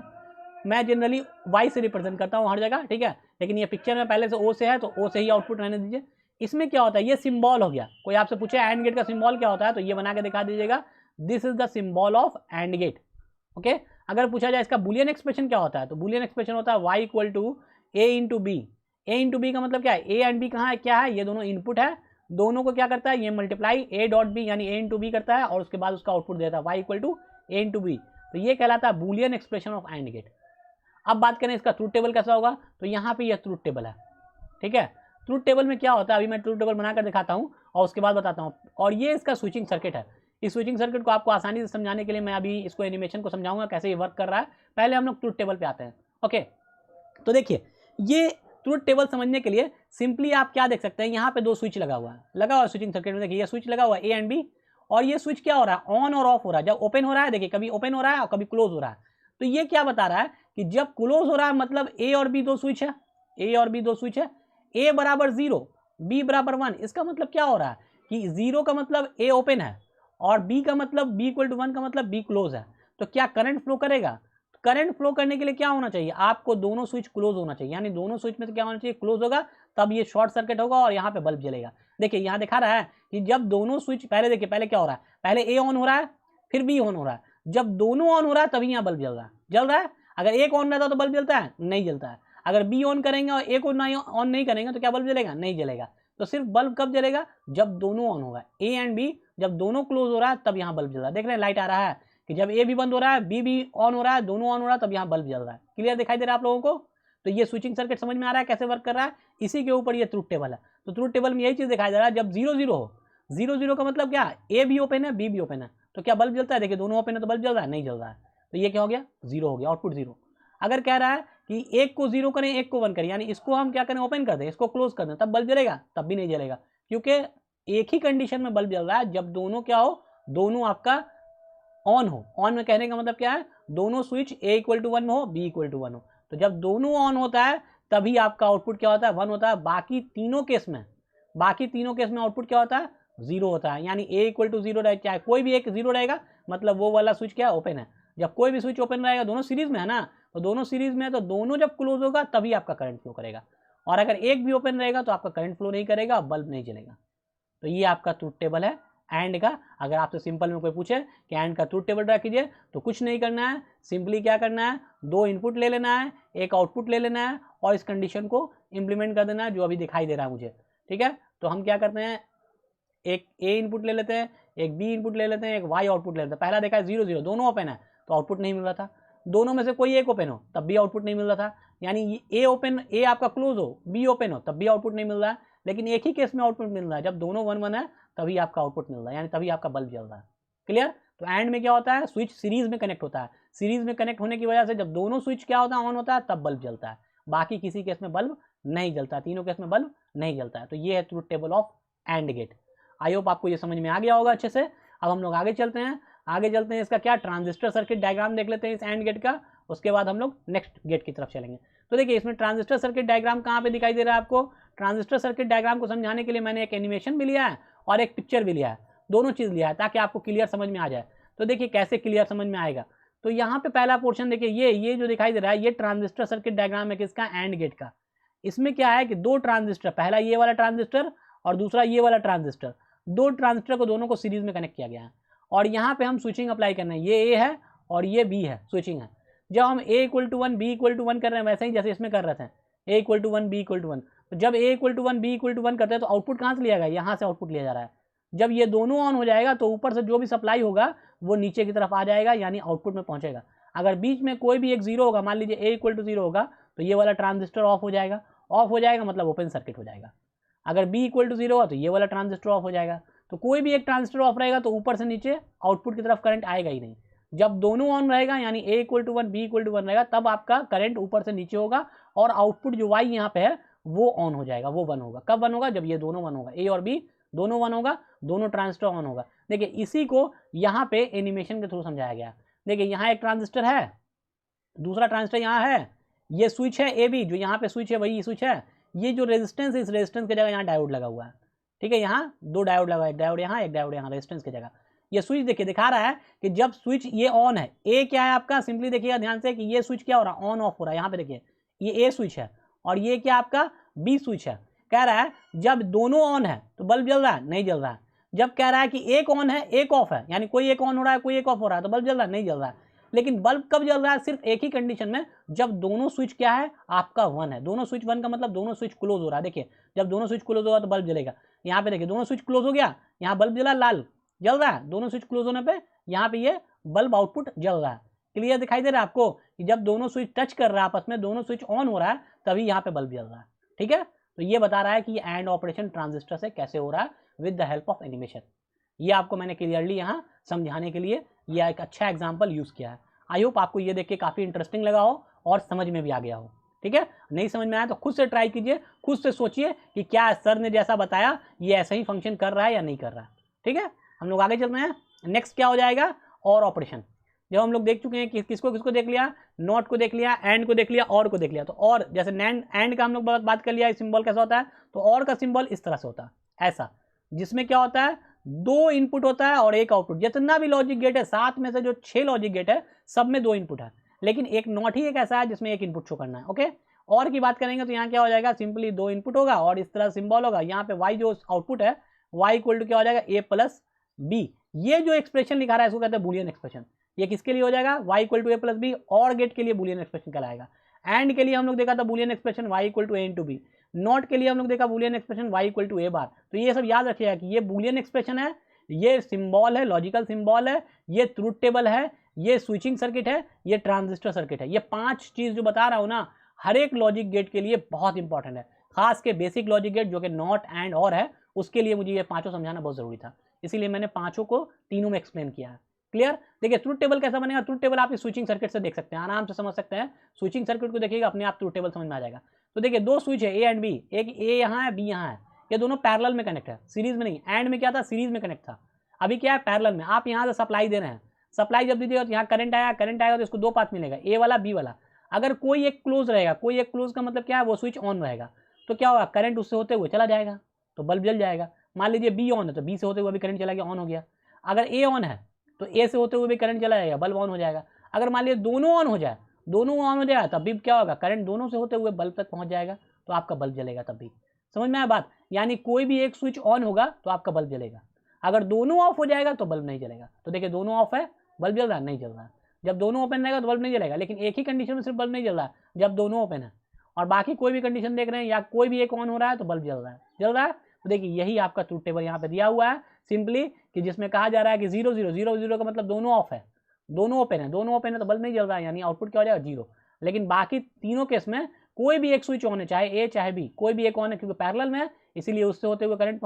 मैं जनरली वाई से रिप्रेजेंट करता हूँ हर जगह, ठीक है, लेकिन ये पिक्चर में पहले से ओ से है तो ओ से ही आउटपुट रहने दीजिए। इसमें क्या होता है, ये सिंबल हो गया। कोई आपसे पूछे एंड गेट का सिंबल क्या होता है, तो ये बना के दिखा दीजिएगा, this is the symbol of AND gate. Okay, अगर पूछा जाए इसका बुलियन एक्सप्रेशन क्या होता है, तो बुलियन एक्सप्रेशन होता है y equal to A into B. A into B का मतलब क्या है, ए एंड बी कहाँ है, क्या है, ये दोनों इनपुट है, दोनों को क्या करता है, ये मल्टीप्लाई ए डॉट बी यानी ए इंटू बी करता है, और उसके बाद उसका आउटपुट देता है y equal to A into B. तो ये कहलाता है Boolean expression of AND gate. अब बात करें इसका ट्रूथ टेबल कैसा होगा, तो यहाँ पे यह ट्रूथ टेबल है। ठीक है, ट्रूथ टेबल में क्या होता है, अभी मैं ट्रूथ टेबल बनाकर दिखाता हूँ और उसके बाद बताता हूँ। और ये इसका स्विचिंग सर्किट है। इस स्विचिंग सर्किट को आपको आसानी से समझाने के लिए मैं अभी इसको एनिमेशन को समझाऊंगा कैसे ये वर्क कर रहा है। पहले हम लोग ट्रूथ टेबल पे आते हैं। ओके, तो देखिए ये ट्रूथ टेबल समझने के लिए सिंपली आप क्या देख सकते हैं, यहाँ पे 2 स्विच लगा हुआ है स्विचिंग सर्किट में। देखिए ये स्विच लगा हुआ है ए एंड बी, और ये स्विच क्या हो रहा है, ऑन और ऑफ हो रहा है। जब ओपन हो रहा है, देखिए कभी ओपन हो रहा है और कभी क्लोज हो रहा है। तो ये क्या बता रहा है कि जब क्लोज हो रहा है मतलब ए और बी 2 स्विच है, ए और बी 2 स्विच है, ए बराबर 0 बी बराबर 1। इसका मतलब क्या हो रहा है कि 0 का मतलब ए ओपन है, और बी का मतलब बी इक्वल टू 1 का मतलब बी क्लोज है। तो क्या करंट फ्लो करेगा, करंट फ्लो करने के लिए क्या होना चाहिए, आपको दोनों स्विच क्लोज होना चाहिए, यानी दोनों स्विच में से क्या होना चाहिए, क्लोज होगा, तब ये शॉर्ट सर्किट होगा और यहाँ पे बल्ब जलेगा। देखिए यहाँ दिखा रहा है कि जब दोनों स्विच, पहले देखिए पहले क्या हो रहा है, पहले ए ऑन हो रहा है फिर बी ऑन हो रहा है। जब दोनों ऑन हो रहा है तभी यहाँ बल्ब जल रहा है। अगर एक ऑन रहता तो बल्ब जलता है, नहीं जलता है। अगर बी ऑन करेंगे और ए को ऑन नहीं करेंगे तो क्या बल्ब जलेगा, नहीं जलेगा। तो सिर्फ बल्ब कब जलेगा, जब दोनों ऑन होगा, ए एंड बी जब दोनों क्लोज हो रहा है तब यहाँ बल्ब जल रहा है। देख रहे हैं लाइट आ रहा है कि जब ए भी बंद हो रहा है, बी भी ऑन हो रहा है, दोनों ऑन हो रहा है, तब यहाँ बल्ब जल रहा है। क्लियर दिखाई दे रहा है आप लोगों को। तो ये स्विचिंग सर्किट समझ में आ रहा है कैसे वर्क कर रहा है। इसी के ऊपर ये ट्रूथ टेबल है। तो ट्रूथ टेबल में यही चीज दिखाई दे रहा है, जब 0-0 हो, 0-0 का मतलब क्या, ए भी ओपन है बी भी ओपन है, तो क्या बल्ब जलता है, देखिए दोनों ओपन है तो बल्ब जल रहा है, नहीं जल रहा है। तो ये क्या हो गया, 0 हो गया, आउटपुट 0। अगर कह रहा है कि एक को 0 करें एक को 1 करें, यानी इसको हम क्या करें, ओपन कर दें, इसको क्लोज कर दें, तब बल्ब जलेगा, तब भी नहीं जलेगा, क्योंकि एक ही कंडीशन में बल्ब जल रहा है, जब दोनों क्या हो, दोनों आपका ऑन हो। ऑन में कहने का मतलब क्या है, दोनों स्विच ए इक्वल टू 1 में हो, बी इक्वल टू 1 हो। तो जब दोनों ऑन होता है तभी आपका आउटपुट क्या होता है, 1 होता है। बाकी तीनों केस में आउटपुट क्या होता है, 0 होता है। यानी ए इक्वल टू 0 रहे, चाहे कोई भी एक 0 रहेगा, मतलब वो वाला स्विच क्या ओपन है। जब कोई भी स्विच ओपन रहेगा, दोनों सीरीज में है ना, तो दोनों सीरीज में है, तो दोनों जब क्लोज होगा तभी आपका करंट फ्लो करेगा। और अगर एक भी ओपन रहेगा तो आपका करंट फ्लो नहीं करेगा, बल्ब नहीं जलेगा। तो ये आपका ट्रूथ टेबल है एंड का। अगर आपसे सिंपल में कोई पूछे कि एंड का ट्रूथ टेबल ड्रा कीजिए, तो कुछ नहीं करना है, सिंपली क्या करना है, 2 इनपुट ले लेना है, एक आउटपुट ले लेना है, और इस कंडीशन को इंप्लीमेंट कर देना है जो अभी दिखाई दे रहा है मुझे। ठीक है, तो हम क्या करते हैं, एक ए इनपुट ले लेते हैं, एक बी इनपुट ले लेते हैं, एक वाई आउटपुट ले लेते हैं। पहला देखा है 0-0 दोनों ओपन है तो आउटपुट नहीं मिल रहा था, दोनों में से कोई एक ओपन हो तब भी आउटपुट नहीं मिल रहा था। यानी ए ओपन, ए आपका क्लोज हो, बी ओपन हो, तब भी आउटपुट नहीं मिल रहा है। लेकिन एक ही केस में आउटपुट मिल रहा है, जब दोनों 1-1 है तभी आपका आउटपुट मिल रहा है, यानी तभी आपका बल्ब जल रहा है। क्लियर। तो एंड में क्या होता है, स्विच सीरीज में कनेक्ट होता है, सीरीज में कनेक्ट होने की वजह से जब दोनों स्विच क्या होता है, ऑन होता है, तब बल्ब जलता है, बाकी किसी केस में बल्ब नहीं जलता, तीनों केस में बल्ब नहीं जलता है। तो ये है truth table of AND gate. I hope आपको ये समझ में आ गया होगा अच्छे से। अब हम लोग आगे चलते हैं, इसका क्या ट्रांजिस्टर सर्किट डायग्राम देख लेते हैं इस एंड गेट का, उसके बाद हम लोग नेक्स्ट गेट की तरफ चलेंगे। तो देखिए इसमें ट्रांजिस्टर सर्किट डायग्राम कहाँ पे दिखाई दे रहा है आपको। ट्रांजिस्टर सर्किट डायग्राम को समझाने के लिए मैंने एक एनिमेशन भी लिया है और एक पिक्चर भी लिया है, दोनों चीज़ लिया है ताकि आपको क्लियर समझ में आ जाए। तो देखिए कैसे क्लियर समझ में आएगा। तो यहाँ पे पहला पोर्शन देखिए, ये जो दिखाई दे रहा है, ये ट्रांजिस्टर सर्किट डायग्राम है किसका, एंड गेट का। इसमें क्या है कि दो ट्रांजिस्टर, पहला ये वाला ट्रांजिस्टर और दूसरा ये वाला ट्रांजिस्टर, दो ट्रांजिस्टर को दोनों को सीरीज में कनेक्ट किया गया है और यहाँ पे हम स्विचिंग अप्लाई करना है। ये ए है और ये बी है, स्विचिंग है। जब हम a equal to 1 B equal to 1 कर रहे हैं, वैसे ही जैसे इसमें कर रहे थे, a equal to 1 B equal to 1, तो जब a equal to 1 B equal to 1 करते हैं तो आउटपुट कहाँ से लिया गया, यहाँ से आउटपुट लिया जा रहा है। जब ये दोनों ऑन हो जाएगा तो ऊपर से जो भी सप्लाई होगा वो नीचे की तरफ आ जाएगा, यानी आउटपुट में पहुंचेगा। अगर बीच में कोई भी एक जीरो होगा, मान लीजिए ए इक्वल टू 0 होगा, तो ये वाला ट्रांजिस्टर ऑफ हो जाएगा। ऑफ हो जाएगा मतलब ओपन सर्किट हो जाएगा। अगर बी इक्वल टू 0 होगा तो ये वाला ट्रांजिस्टर ऑफ हो जाएगा। तो कोई भी एक ट्रांजिस्टर ऑफ रहेगा तो ऊपर से नीचे आउटपुट की तरफ करंट आएगा ही नहीं। जब दोनों ऑन रहेगा, यानी A equal to 1 B equal to 1 रहेगा, तब आपका करंट ऊपर से नीचे होगा और आउटपुट जो वाई यहाँ पे है वो ऑन हो जाएगा, वो 1 होगा। कब 1 होगा, जब ये दोनों 1 होगा, ए और बी दोनों 1 होगा, दोनों ट्रांजिस्टर ऑन होगा। देखिए इसी को यहाँ पे एनिमेशन के थ्रू समझाया गया। देखिए यहाँ एक ट्रांजिस्टर है, दूसरा ट्रांजिस्टर यहाँ है, ये स्विच है ए बी, जो यहाँ पे स्विच है वही स्विच है। ये जो रेजिस्टेंस है, इस रेजिस्टेंस की जगह यहाँ डायोड लगा हुआ है, ठीक है। यहाँ दो डायोड लगा है, एक डायोड यहाँ, एक डायोड यहाँ, रेजिस्टेंस की जगह। ये स्विच देखिए दिखा रहा है कि जब स्विच ये ऑन है, ए क्या है आपका, सिंपली देखिएगा ध्यान से कि ये स्विच क्या हो रहा है, ऑन ऑफ हो रहा है। यहाँ पे देखिए ये ए स्विच है और ये क्या आपका बी स्विच है। कह रहा है जब दोनों ऑन है तो बल्ब जल रहा है, नहीं जल रहा है। जब कह रहा है कि एक ऑन है एक ऑफ है, यानी कोई एक ऑन हो रहा है कोई एक ऑफ हो रहा है, तो बल्ब जल रहा है, नहीं जल रहा है। लेकिन बल्ब कब जल रहा है, सिर्फ एक ही कंडीशन में, जब दोनों स्विच क्या है आपका 1 है। दोनों स्विच 1 का मतलब दोनों स्विच क्लोज हो रहा है। देखिए जब दोनों स्विच क्लोज होगा तो बल्ब जलेगा। यहाँ पे देखिए दोनों स्विच क्लोज हो गया, यहाँ बल्ब जला, लाल जल रहा है। दोनों स्विच क्लोज होने पे यहाँ पे ये बल्ब आउटपुट जल रहा है। क्लियर दिखाई दे रहा है आपको कि जब दोनों स्विच टच कर रहा है आपस में, दोनों स्विच ऑन हो रहा है, तभी यहाँ पे बल्ब जल रहा है, ठीक है। तो ये बता रहा है कि ये एंड ऑपरेशन ट्रांजिस्टर से कैसे हो रहा है with the help of animation. ये आपको मैंने क्लियरली यहाँ समझाने के लिए यह एक अच्छा एग्जाम्पल यूज किया है। आई होप आपको ये देख के काफ़ी इंटरेस्टिंग लगा हो और समझ में भी आ गया हो, ठीक है। नहीं समझ में आया तो खुद से ट्राई कीजिए, खुद से सोचिए कि क्या सर ने जैसा बताया ये ऐसा ही फंक्शन कर रहा है या नहीं कर रहा है, ठीक है। हम लोग आगे चल रहे हैं। नेक्स्ट क्या हो जाएगा, और ऑपरेशन। जब हम लोग देख चुके हैं कि किसको किसको देख लिया, नॉट को देख लिया, एंड को देख लिया, और को देख लिया। तो और जैसे नैंड एंड का हम लोग बात कर लिया, सिंबल कैसा होता है, तो और का सिंबल इस तरह से होता है, ऐसा, जिसमें क्या होता है, 2 इनपुट होता है और 1 आउटपुट। जितना भी लॉजिक गेट है, 7 में से जो 6 लॉजिक गेट है, सब में 2 इनपुट है, लेकिन एक नॉट ही एक ऐसा है जिसमें 1 इनपुट शो करना है, ओके। और की बात करेंगे तो यहाँ क्या हो जाएगा, सिंपली 2 इनपुट होगा और इस तरह सिंबल होगा। यहाँ पे y जो आउटपुट है, y इक्वल टू क्या हो जाएगा, a प्लस b। ये जो एक्सप्रेशन लिखा रहा है इसको कहते हैं बुलियन एक्सप्रेशन। ये किसके लिए हो जाएगा, y equal to a plus b, OR gate के लिए बुलियन एक्सप्रेशन कहलाएगा। एंड के लिए हम लोग देखा था Boolean expression y equal to a into B. NOT के लिए हम लोग देखा Boolean expression y equal to a bar. तो ये सब याद रखिएगा कि ये बुलियन एक्सप्रेशन है, ये सिंबल है, लॉजिकल सिंबल है, ये ट्रुथ टेबल है, ये स्विचिंग सर्किट है, ये ट्रांजिस्टर सर्किट है। ये 5 चीज जो बता रहा हूँ ना, हर एक लॉजिक गेट के लिए बहुत इंपॉर्टेंट है। खास के बेसिक लॉजिक गेट जो कि नॉट एंड और है, उसके लिए मुझे ये 5 समझाना बहुत जरूरी था, इसीलिए मैंने 5 को तीनों में एक्सप्लेन किया है। क्लियर। देखिए ट्रुथ टेबल कैसा बनेगा, ट्रुथ टेबल आप इस स्विचिंग सर्किट से देख सकते हैं, आराम से समझ सकते हैं। स्विचिंग सर्किट को देखिएगा, अपने आप ट्रुथ टेबल समझ में आ जाएगा। तो देखिए 2 स्विच है, ए एंड बी, एक ए यहाँ है, बी यहाँ है, ये दोनों पैरेलल में कनेक्ट है, सीरीज में नहीं। एंड में क्या था, सीरीज में कनेक्ट था, अभी क्या है पैरेलल में। आप यहाँ से सप्लाई दे रहे हैं, सप्लाई जब दीजिएगा तो यहाँ करंट आया, करंट आएगा तो इसको 2 पाथ मिलेगा, ए वाला बी वाला। अगर कोई एक क्लोज रहेगा, कोई एक क्लोज का मतलब क्या है, वो स्विच ऑन रहेगा, तो क्या होगा, करंट उससे होते हुए चला जाएगा, तो बल्ब जल जाएगा। मान लीजिए बी ऑन है तो बी से होते हुए भी करंट चला गया, ऑन हो गया। अगर ए ऑन है तो ए से होते हुए भी करंट चला जाएगा, बल्ब ऑन हो जाएगा। अगर मान लीजिए दोनों ऑन हो जाए, दोनों ऑन हो जाए, तब भी क्या होगा, करंट दोनों से होते हुए बल्ब तक पहुंच जाएगा, तो आपका बल्ब जलेगा तब भी। समझ में आया बात, यानी कोई भी एक स्विच ऑन होगा तो आपका बल्ब जलेगा। अगर दोनों ऑफ हो जाएगा तो बल्ब नहीं जलेगा। तो देखिए दोनों ऑफ है, बल्ब जल रहा है, नहीं जल रहा है। जब दोनों ओपन रहेगा तो बल्ब नहीं जलेगा, लेकिन एक ही कंडीशन में सिर्फ बल्ब नहीं जल रहा है, जब दोनों ओपन है। और बाकी कोई भी कंडीशन देख रहे हैं या कोई भी एक ऑन हो रहा है तो बल्ब जल रहा है, जल रहा है। तो देखिए यही आपका ट्रुथ टेबल यहाँ पे दिया हुआ है सिंपली, कि जिसमें कहा जा रहा है कि 0 0 0 0 का मतलब दोनों ऑफ है, दोनों ओपन है, दोनों ओपन है तो बल्ब नहीं जल रहा है, यानी आउटपुट क्या हो जाएगा, 0। लेकिन बाकी तीनों केस में कोई भी एक स्विच ऑन है, चाहे ए चाहे बी, कोई भी एक ऑन है, क्योंकि पैरेलल में है, इसीलिए उससे होते हुए करंट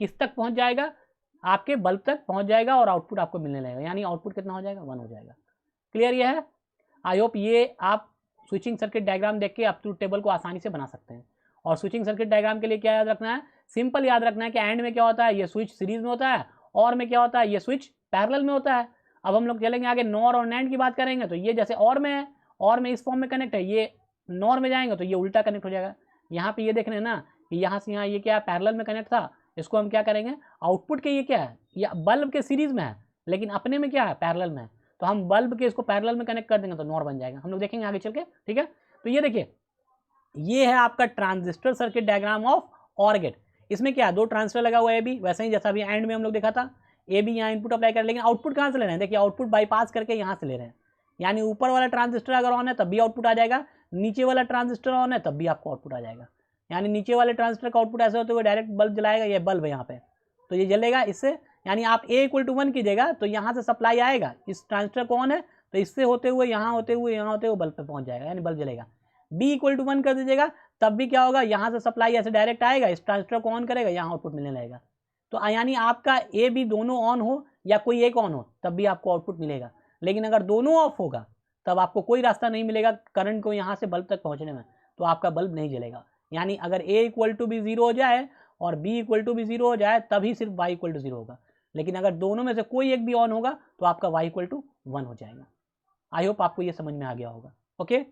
किस तक पहुंच जाएगा, आपके बल्ब तक पहुंच जाएगा और आउटपुट आपको मिलने लगेगा, यानी आउटपुट कितना हो जाएगा, 1 हो जाएगा। क्लियर ये है? आई होप ये आप स्विचिंग सर्किट डायग्राम देख के आप ट्रूथ टेबल को आसानी से बना सकते हैं। और स्विचिंग सर्किट डायग्राम के लिए क्या याद रखना है, सिंपल याद रखना है कि एंड में क्या होता है, ये स्विच सीरीज में होता है, और में क्या होता है, ये स्विच पैरेलल में होता है। अब हम लोग चलेंगे आगे नॉर और नैंड की बात करेंगे, तो ये जैसे और में है, और में इस फॉर्म में कनेक्ट है, ये नॉर में जाएंगे तो ये उल्टा कनेक्ट हो जाएगा। यहाँ पे ये देख रहे हैं ना कि यहाँ से यहाँ ये क्या है, पैरेलल में कनेक्ट था, इसको हम क्या करेंगे, आउटपुट के ये क्या है, या बल्ब के सीरीज में है लेकिन अपने में क्या है, पैरेलल में है, तो हम बल्ब के इसको पैरेलल में कनेक्ट कर देंगे तो नॉर बन जाएगा। हम लोग देखेंगे आगे चल के, ठीक है। तो ये देखिए, ये है आपका transistor circuit diagram of OR gate. इसमें क्या है, 2 ट्रांजिस्टर लगा हुआ है भी, वैसे ही जैसा अभी एंड में हम लोग देखा था, ए भी यहाँ इनपुट अप्लाई कर, लेकिन आउटपुट कहाँ से ले रहे हैं, देखिए आउटपुट बाईपास करके यहाँ से ले रहे हैं, यानी ऊपर वाला ट्रांजिस्टर अगर ऑन है तब भी आउटपुट आ जाएगा, नीचे वाला ट्रांजिस्टर ऑन है तब भी आपको आउटपुट आ जाएगा। यानी नीचे वाले ट्रांजिस्टर का आउटपुट ऐसे होते हुए डायरेक्ट बल्ब जलाएगा, ये बल्ब है यहाँ पे, तो ये जलेगा इससे, यानी आप A = 1 कीजिएगा तो यहाँ से सप्लाई आएगा, इस ट्रांजिस्टर को ऑन है तो इससे होते हुए यहाँ होते हुए यहाँ होते हुए बल्ब पे पहुँच जाएगा, यानी बल्ब जलेगा। B = 1 कर दीजिएगा तब भी क्या होगा, यहाँ से सप्लाई ऐसे डायरेक्ट आएगा, इस ट्रांजिस्टर को ऑन करेगा, यहाँ आउटपुट मिलने लगेगा। तो यानी आपका A B दोनों ऑन हो या कोई एक ऑन हो तब भी आपको आउटपुट मिलेगा, लेकिन अगर दोनों ऑफ होगा तब आपको कोई रास्ता नहीं मिलेगा करंट को यहाँ से बल्ब तक पहुँचने में, तो आपका बल्ब नहीं जलेगा। यानी अगर A = B 0 हो जाए और B = B 0 हो जाए तभी सिर्फ Y = 0 होगा, लेकिन अगर दोनों में से कोई एक भी ऑन होगा तो आपका Y = 1 हो जाएगा। आई होप आपको ये समझ में आ गया होगा। ओके,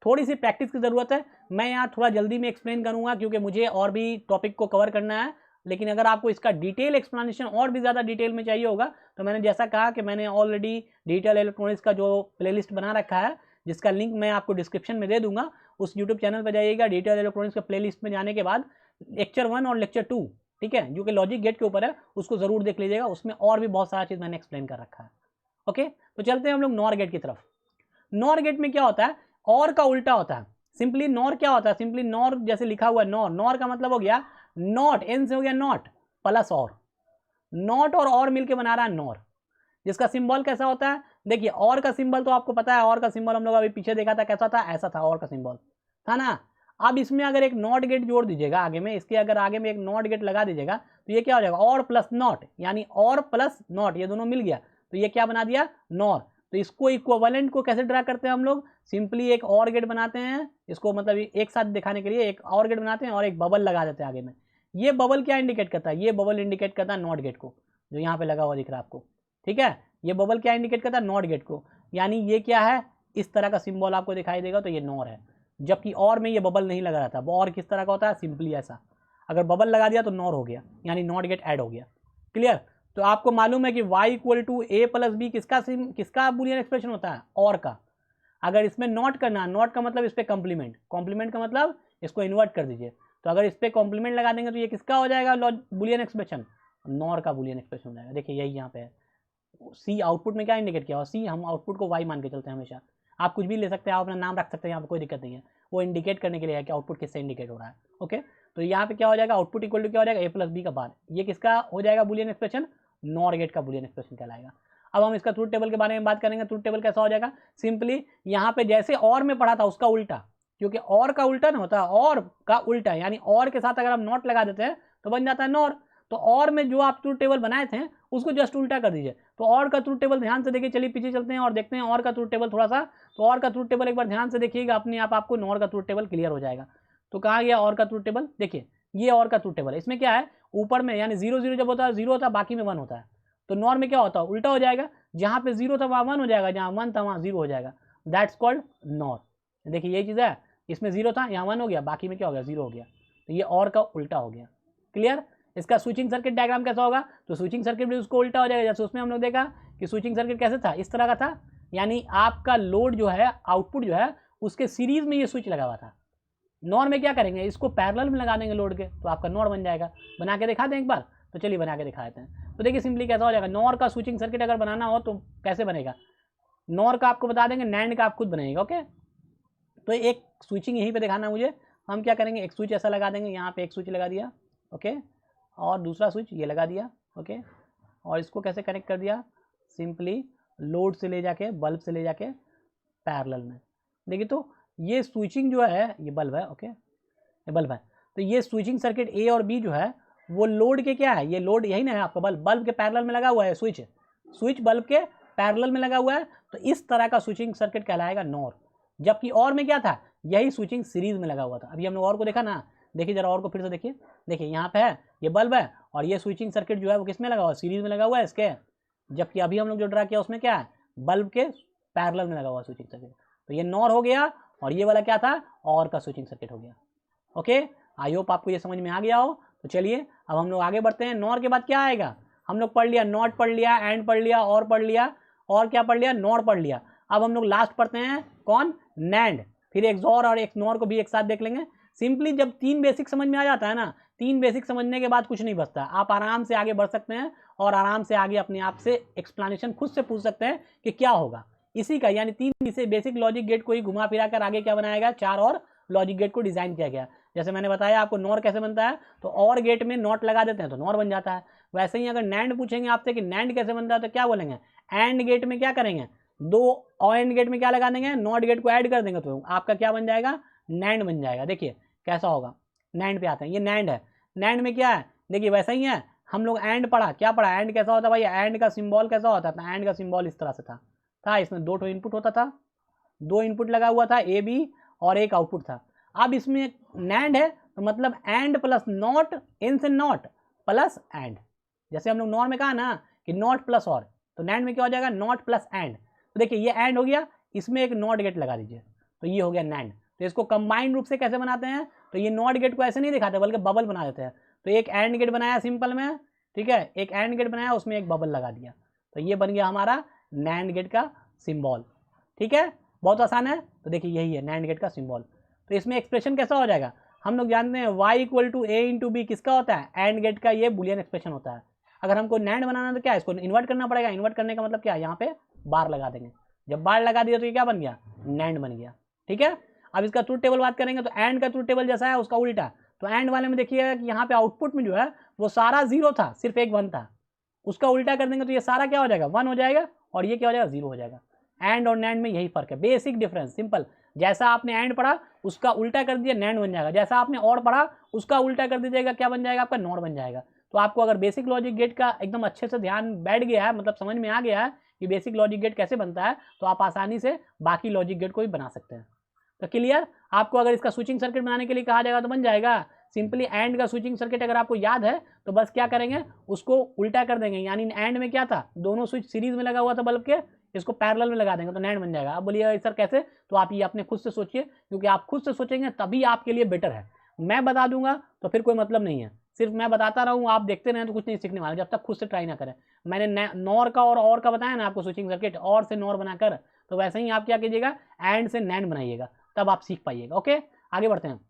थोड़ी सी प्रैक्टिस की ज़रूरत है, मैं यहाँ थोड़ा जल्दी में एक्सप्लेन करूँगा क्योंकि मुझे और भी टॉपिक को कवर करना है, लेकिन अगर आपको इसका डिटेल एक्सप्लेनेशन और भी ज़्यादा डिटेल में चाहिए होगा तो मैंने जैसा कहा कि मैंने ऑलरेडी डिजिटल इलेक्ट्रॉनिक्स का जो प्लेलिस्ट बना रखा है, जिसका लिंक मैं आपको डिस्क्रिप्शन में दे दूंगा, उस यूट्यूब चैनल पर जाइएगा। डिजिटल इलेक्ट्रॉनिक्स के प्लेलिस्ट में जाने के बाद लेक्चर 1 और लेक्चर 2, ठीक है, जो कि लॉजिक गेट के ऊपर है, उसको ज़रूर देख लीजिएगा, उसमें और भी बहुत सारा चीज़ मैंने एक्सप्लेन कर रखा है। ओके, तो चलते हैं हम लोग नॉर गेट की तरफ। नॉर गेट में क्या होता है, और का उल्टा होता है। सिंपली नॉर क्या होता है, सिंपली नॉर जैसे लिखा हुआ है नॉर, नॉर का मतलब हो गया नॉट, एन से हो गया नॉट प्लस और, नॉट और मिलके बना रहा है नॉर, जिसका सिंबल कैसा होता है, देखिए और का सिंबल तो आपको पता है, और का सिंबल हम लोग अभी पीछे देखा था कैसा था, ऐसा था और का सिंबल था ना। अब इसमें अगर एक नॉट गेट जोड़ दीजिएगा आगे में, इसके अगर आगे में एक नॉट गेट लगा दीजिएगा तो ये क्या हो जाएगा, और प्लस नॉट, यानी और प्लस नॉट, ये दोनों मिल गया तो ये क्या बना दिया, नॉर। तो इसको इक्विवेलेंट को कैसे ड्रा करते हैं हम लोग, सिंपली एक और गेट बनाते हैं, इसको मतलब एक साथ दिखाने के लिए एक और गेट बनाते हैं और एक बबल लगा देते हैं आगे में। ये बबल क्या इंडिकेट करता है, ये बबल इंडिकेट करता है नॉट गेट को, जो यहाँ पे लगा हुआ दिख रहा है आपको, ठीक है। ये बबल क्या इंडिकेट करता है, नॉट गेट को, यानी ये क्या है, इस तरह का सिंबल आपको दिखाई देगा तो ये नॉर है, जबकि और में ये बबल नहीं लगा रहता। और किस तरह का होता है, सिंपली ऐसा, अगर बबल लगा दिया तो नॉर हो गया, यानी नॉट गेट ऐड हो गया। क्लियर। तो आपको मालूम है कि y = a + b किसका बुलियन एक्सप्रेशन होता है, और का। अगर इसमें नॉट करना, नॉट का मतलब इस पर कॉम्प्लीमेंट, कॉम्प्लीमेंट का मतलब इसको इन्वर्ट कर दीजिए, तो अगर इस पर कॉम्प्लीमेंट लगा देंगे तो ये किसका हो जाएगा बुलियन एक्सप्रेशन, नॉर का बुलियन एक्सप्रेशन हो जाएगा। देखिए यही यहाँ पे है, सी आउटपुट में क्या इंडिकेट किया हुआ, सी हम आउटपुट को y मान के चलते हैं हमेशा। आप कुछ भी ले सकते हैं, आप अपना नाम रख सकते हैं, यहाँ पर कोई दिक्कत नहीं है, वो इंडिकेट करने के लिए है कि आउटपुट किससे इंडिकेट हो रहा है। ओके, तो यहाँ पे क्या हो जाएगा, आउटपुट इक्वल टू क्या हो जाएगा, a + b का बाद, ये किसका हो जाएगा बुलियन एक्सप्रेशन, नॉर गेट का बुलियन एक्सप्रेशन कहलाएगा। अब हम इसका ट्रूथ टेबल के बारे में बात करेंगे। ट्रूथ टेबल कैसा हो जाएगा, सिंपली यहाँ पे जैसे और में पढ़ा था उसका उल्टा, क्योंकि और का उल्टा ना होता है, और का उल्टा, यानी और के साथ अगर हम नॉट लगा देते हैं तो बन जाता है नॉर। तो और में जो आप ट्रूथ टेबल बनाए थे उसको जस्ट उल्टा कर दीजिए। तो और का ट्रूथ टेबल ध्यान से देखिए, चलिए पीछे चलते हैं और देखते हैं और का ट्रूथ टेबल थोड़ा सा। तो और का ट्रूथ टेबल एक बार ध्यान से देखिएगा, अपने आप आपको नॉर का ट्रूथ टेबल क्लियर हो जाएगा। तो कहाँ गया और का ट्रूथ टेबल, देखिए ये और का ट्रूथ टेबल है। इसमें क्या है, ऊपर में यानी 0 0 जब होता है 0 होता है, बाकी में 1 होता है। तो नॉर में क्या होता है, उल्टा हो जाएगा, जहाँ पे 0 था वहाँ 1 हो जाएगा, जहाँ 1 था वहाँ 0 हो जाएगा, दैट्स कॉल्ड नॉर। देखिए यही चीज़ है, इसमें 0 था यहाँ 1 हो गया, बाकी में क्या हो गया 0 हो गया, तो ये और का उल्टा हो गया। क्लियर। इसका स्विचिंग सर्किट डायग्राम कैसा होगा, तो स्विचिंग सर्किट भी उसको उल्टा हो जाएगा। जैसे उसमें हम लोग देखा कि स्विचिंग सर्किट कैसे था, इस तरह का था, यानी आपका लोड जो है, आउटपुट जो है, उसके सीरीज में ये स्विच लगा हुआ था। नॉर में क्या करेंगे, इसको पैरेलल में लगा देंगे लोड के, तो आपका नॉर बन जाएगा। बना के दिखा दें एक बार, तो चलिए बना के दिखा देते हैं। तो देखिए सिंपली कैसा हो जाएगा, नॉर का स्विचिंग सर्किट अगर बनाना हो तो कैसे बनेगा, नॉर का आपको बता देंगे, नैंड का आप खुद बनाइएगा। ओके, तो एक स्विचिंग यहीं पे दिखाना मुझे, हम क्या करेंगे, एक स्विच ऐसा लगा देंगे, यहाँ पे एक स्विच लगा दिया, ओके, और दूसरा स्विच ये लगा दिया, ओके, और इसको कैसे कनेक्ट कर दिया, सिंपली लोड से ले जाके, बल्ब से ले जाके पैरेलल में। देखिए तो ये स्विचिंग जो है, ये बल्ब है, ओके, ये बल्ब है। तो ये स्विचिंग सर्किट ए और बी जो है वो लोड के क्या है, ये लोड यही ना है आपका बल्ब के पैरेलल में लगा हुआ है, स्विच बल्ब के पैरेलल में लगा हुआ है, तो इस तरह का स्विचिंग सर्किट कहलाएगा नॉर। जबकि और में क्या था, यही स्विचिंग सीरीज में लगा हुआ था। अभी हमने और को देखा ना, देखिए जरा और को फिर से देखिए, देखिए यहाँ पे है ये बल्ब है और ये स्विचिंग सर्किट जो है वो किस में लगा हुआ है, सीरीज में लगा हुआ है इसके। जबकि अभी हम लोग जो ड्रा किया उसमें क्या है, बल्ब के पैरेलल में लगा हुआ स्विचिंग सर्किट। तो ये नॉर हो गया और ये वाला क्या था, और का स्विचिंग सर्किट हो गया। ओके, आई होप आपको ये समझ में आ गया हो। तो चलिए अब हम लोग आगे बढ़ते हैं। नॉर के बाद क्या आएगा, हम लोग पढ़ लिया, नॉट पढ़ लिया, एंड पढ़ लिया, और पढ़ लिया, और क्या पढ़ लिया, नॉर पढ़ लिया। अब हम लोग लास्ट पढ़ते हैं कौन, नैंड। फिर एक्सॉर और एक्सनॉर को भी एक साथ देख लेंगे। सिंपली जब 3 बेसिक समझ में आ जाता है ना, 3 बेसिक समझने के बाद कुछ नहीं बचता, आप आराम से आगे बढ़ सकते हैं और आराम से आगे अपने आप से एक्सप्लेनेशन खुद से पूछ सकते हैं कि क्या होगा इसी का। यानी 3 से बेसिक लॉजिक गेट को ही घुमा फिरा कर आगे क्या बनाया गया, 4 और लॉजिक गेट को डिजाइन किया गया। जैसे मैंने बताया आपको नॉर कैसे बनता है, तो और गेट में नॉट लगा देते हैं तो नॉर बन जाता है। वैसे ही अगर नैंड पूछेंगे आपसे कि नैंड कैसे बनता है, तो क्या बोलेंगे, एंड गेट में क्या करेंगे, 2 और एंड गेट में क्या लगा देंगे, नॉट गेट को ऐड कर देंगे, तो आपका क्या बन जाएगा, नैंड बन जाएगा। देखिए कैसा होगा, नैंड पे आते हैं, ये नैंड है। नैंड में क्या है, देखिए वैसा ही है, हम लोग एंड पढ़ा, क्या पढ़ा, एंड कैसा होता है भाई, एंड का सिंबल कैसा होता था, एंड का सिंबल इस तरह से था इसमें 2 इनपुट होता था, 2 इनपुट लगा हुआ था, ए बी, और एक आउटपुट था। अब इसमें नैंड है तो मतलब एंड प्लस नॉट, इन से नॉट प्लस एंड। जैसे हम लोग नॉर में कहा ना कि नॉट प्लस और, तो नैंड में क्या हो जाएगा, नॉट प्लस एंड। तो देखिए ये एंड हो गया, इसमें एक नॉट गेट लगा दीजिए, तो ये हो गया नैंड। तो इसको कंबाइंड रूप से कैसे बनाते हैं, तो ये नॉट गेट को ऐसे नहीं दिखाते बल्कि बबल बना देते हैं। तो एक एंड गेट बनाया सिंपल में, ठीक है, एक एंड गेट बनाया, उसमें एक बबल लगा दिया, तो ये बन गया हमारा नैंड गेट का सिंबल। ठीक है, बहुत आसान है। तो देखिए यही है नैंड गेट का सिंबल। तो इसमें एक्सप्रेशन कैसा हो जाएगा, हम लोग जानते हैं y equal to A into B किसका होता है, एंड गेट का ये बुलियन एक्सप्रेशन होता है। अगर हमको नैंड बनाना है तो क्या, इसको इन्वर्ट करना पड़ेगा। इन्वर्ट करने का मतलब क्या, यहाँ पे बार लगा देंगे, जब बार लगा दिया तो ये क्या बन गया, नैंड बन गया। ठीक है, अब इसका ट्रूथ टेबल बात करेंगे तो एंड का ट्रूथ टेबल जैसा है उसका उल्टा। तो एंड वाले में देखिएगा कि यहाँ पे आउटपुट में जो है वो सारा 0 था, सिर्फ एक 1 था, उसका उल्टा कर देंगे तो ये सारा क्या हो जाएगा, 1 हो जाएगा, और ये क्या हो जाएगा, 0 हो जाएगा। एंड और नैंड में यही फर्क है, बेसिक डिफरेंस, सिंपल। जैसा आपने एंड पढ़ा उसका उल्टा कर दिया, नैंड बन जाएगा। जैसा आपने और पढ़ा उसका उल्टा कर दीजिएगा, क्या बन जाएगा आपका, नॉर बन जाएगा। तो आपको अगर बेसिक लॉजिक गेट का एकदम अच्छे से ध्यान बैठ गया है, मतलब समझ में आ गया है कि बेसिक लॉजिक गेट कैसे बनता है, तो आप आसानी से बाकी लॉजिक गेट को भी बना सकते हैं। तो क्लियर, आपको अगर इसका स्विचिंग सर्किट बनाने के लिए कहा जाएगा तो बन जाएगा। सिंपली एंड का स्विचिंग सर्किट अगर आपको याद है तो बस क्या करेंगे, उसको उल्टा कर देंगे। यानी एंड में क्या था, दोनों स्विच सीरीज में लगा हुआ था बल्ब के, इसको पैरेलल में लगा देंगे तो नैंड बन जाएगा। अब बोलिए सर कैसे, तो आप ये अपने खुद से सोचिए, क्योंकि आप खुद से सोचेंगे तभी आपके लिए बेटर है। मैं बता दूंगा तो फिर कोई मतलब नहीं है, सिर्फ मैं बताता रहूँ आप देखते रहें तो कुछ नहीं सीखने वाले, जब तक खुद से ट्राई ना करें। मैंने नॉर का और का बताया ना आपको स्विचिंग सर्किट, और से नॉर बनाकर, तो वैसे ही आप क्या कीजिएगा, एंड से नैंड बनाइएगा, तब आप सीख पाइएगा। ओके, आगे बढ़ते हैं।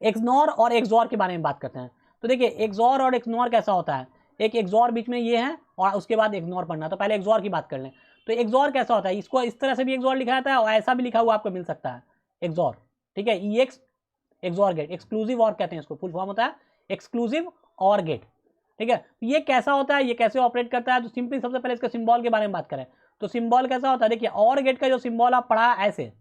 एक्सनॉर और एक्सॉर के बारे में बात करते हैं। तो देखिए एक्सॉर और एक्सनॉर कैसा होता है, एक एक्सॉर बीच में ये है और उसके बाद एक्सनॉर पढ़ना। तो पहले एक्सॉर की बात कर लें। तो एक्सॉर कैसा होता है, इसको इस तरह से भी एक्सॉर लिखा जाता है और ऐसा भी लिखा हुआ आपको मिल सकता है एक्सॉर। ठीक है, ई एक्स एक्सॉर गेट, एक्सक्लूसिव और कहते हैं इसको, फुल फॉर्म होता है एक्सक्लूसिव और गेट। ठीक है, तो ये कैसा होता है, ये कैसे ऑपरेट करता है, तो सिंपली सबसे पहले इसके सिंबल के बारे में बात करें। तो सिंबल कैसा होता है, देखिए और गेट का जो सिंबल आप पढ़ा ऐसे,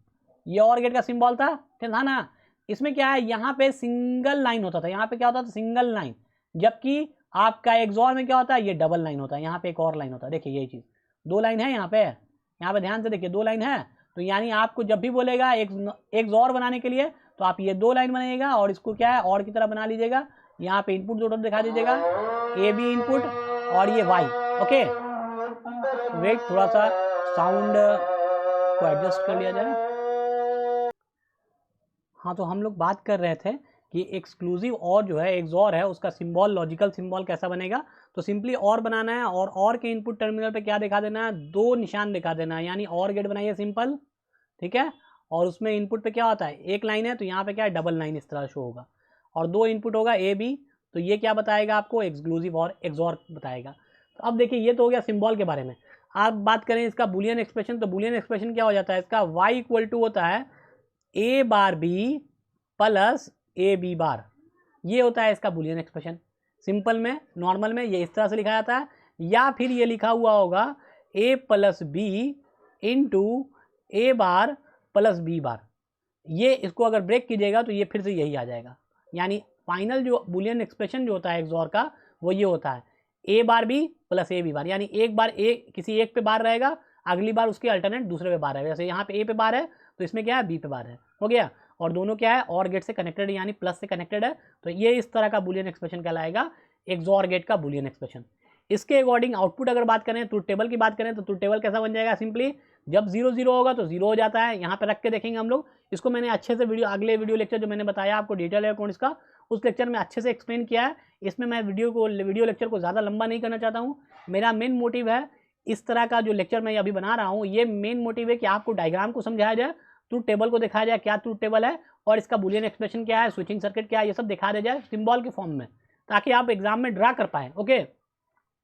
ये और गेट का सिंबल था ना, इसमें क्या है, यहाँ पे सिंगल लाइन होता था, यहाँ पे क्या होता था, सिंगल लाइन। जबकि आपका एक्सॉर में क्या होता है, ये डबल लाइन होता है, यहाँ पे एक और लाइन होता है। देखिए यही चीज, 2 लाइन है यहाँ पे ध्यान से देखिए, 2 लाइन है। तो यानी आपको जब भी बोलेगा एक्सॉर बनाने के लिए तो आप ये 2 लाइन बनाइएगा और इसको क्या है, और की तरह बना लीजिएगा। यहाँ पे इनपुट जोड़ दिखा दीजिएगा, ए बी इनपुट और ये वाई। ओके, वेट थोड़ा सा साउंड को एडजस्ट कर लिया जाए। हाँ, तो हम लोग बात कर रहे थे कि एक्सक्लूसिव और जो है एक्सॉर है उसका सिंबल, लॉजिकल सिंबल कैसा बनेगा। तो सिंपली और बनाना है और के इनपुट टर्मिनल पे क्या दिखा देना है, 2 निशान दिखा देना है। यानी और गेट बनाइए सिंपल, ठीक है, और उसमें इनपुट पे क्या होता है, एक लाइन है तो यहाँ पे क्या है, डबल लाइन इस तरह शो होगा, और 2 इनपुट होगा ए बी। तो ये क्या बताएगा आपको, एक्सक्लूसिव और एक्सॉर बताएगा। तो अब देखिए ये तो हो गया सिंबल के बारे में। आप बात करें इसका बुलियन एक्सप्रेशन, तो बुलियन एक्सप्रेशन क्या हो जाता है इसका, y इक्वल टू होता है A bar B plus A B bar, ये होता है इसका बुलियन एक्सप्रेशन। सिंपल में, नॉर्मल में ये इस तरह से लिखा जाता है, या फिर ये लिखा हुआ होगा ए प्लस बी इंटू ए बार प्लस बी बार। ये इसको अगर ब्रेक कीजिएगा तो ये फिर से यही आ जाएगा। यानी फाइनल जो बुलियन एक्सप्रेशन जो होता है एक्सॉर का वो ये होता है A bar B plus A B bar, यानी एक बार ए किसी एक पे बार रहेगा, अगली बार उसके अल्टरनेट दूसरे पे बार रहेगा। जैसे यहाँ पे ए पे बार है तो इसमें क्या है बी पे बार है, हो गया। और दोनों क्या है और गेट से कनेक्टेड है, यानी प्लस से कनेक्टेड है। तो ये इस तरह का बुलियन एक्सप्रेशन कहलाएगा एक्सॉर गेट का बुलियन एक्सप्रेशन। इसके अकॉर्डिंग आउटपुट अगर बात करें, ट्रुथ टेबल की बात करें तो ट्रुथ टेबल कैसा बन जाएगा, सिंपली जब 0 0 होगा तो 0 हो जाता है। यहाँ पे रख के देखेंगे हम लोग इसको, मैंने अच्छे से अगले वीडियो लेक्चर जो मैंने बताया आपको डिटेल अकाउंट्स का, उस लेक्चर में अच्छे से एक्सप्लेन किया है। इसमें मैं वीडियो लेक्चर को ज़्यादा लंबा नहीं करना चाहता हूँ। मेरा मेन मोटिव है इस तरह का जो लेक्चर मैं अभी बना रहा हूँ, ये मेन मोटिव है कि आपको डायग्राम को समझाया जाए, ट्रुथ टेबल को दिखाया जाए क्या ट्रुथ टेबल है और इसका बुलियन एक्सप्रेशन क्या है, स्विचिंग सर्किट क्या है, ये सब दिखा दिया जाए सिंबल के फॉर्म में, ताकि आप एग्जाम में ड्रा कर पाए। ओके,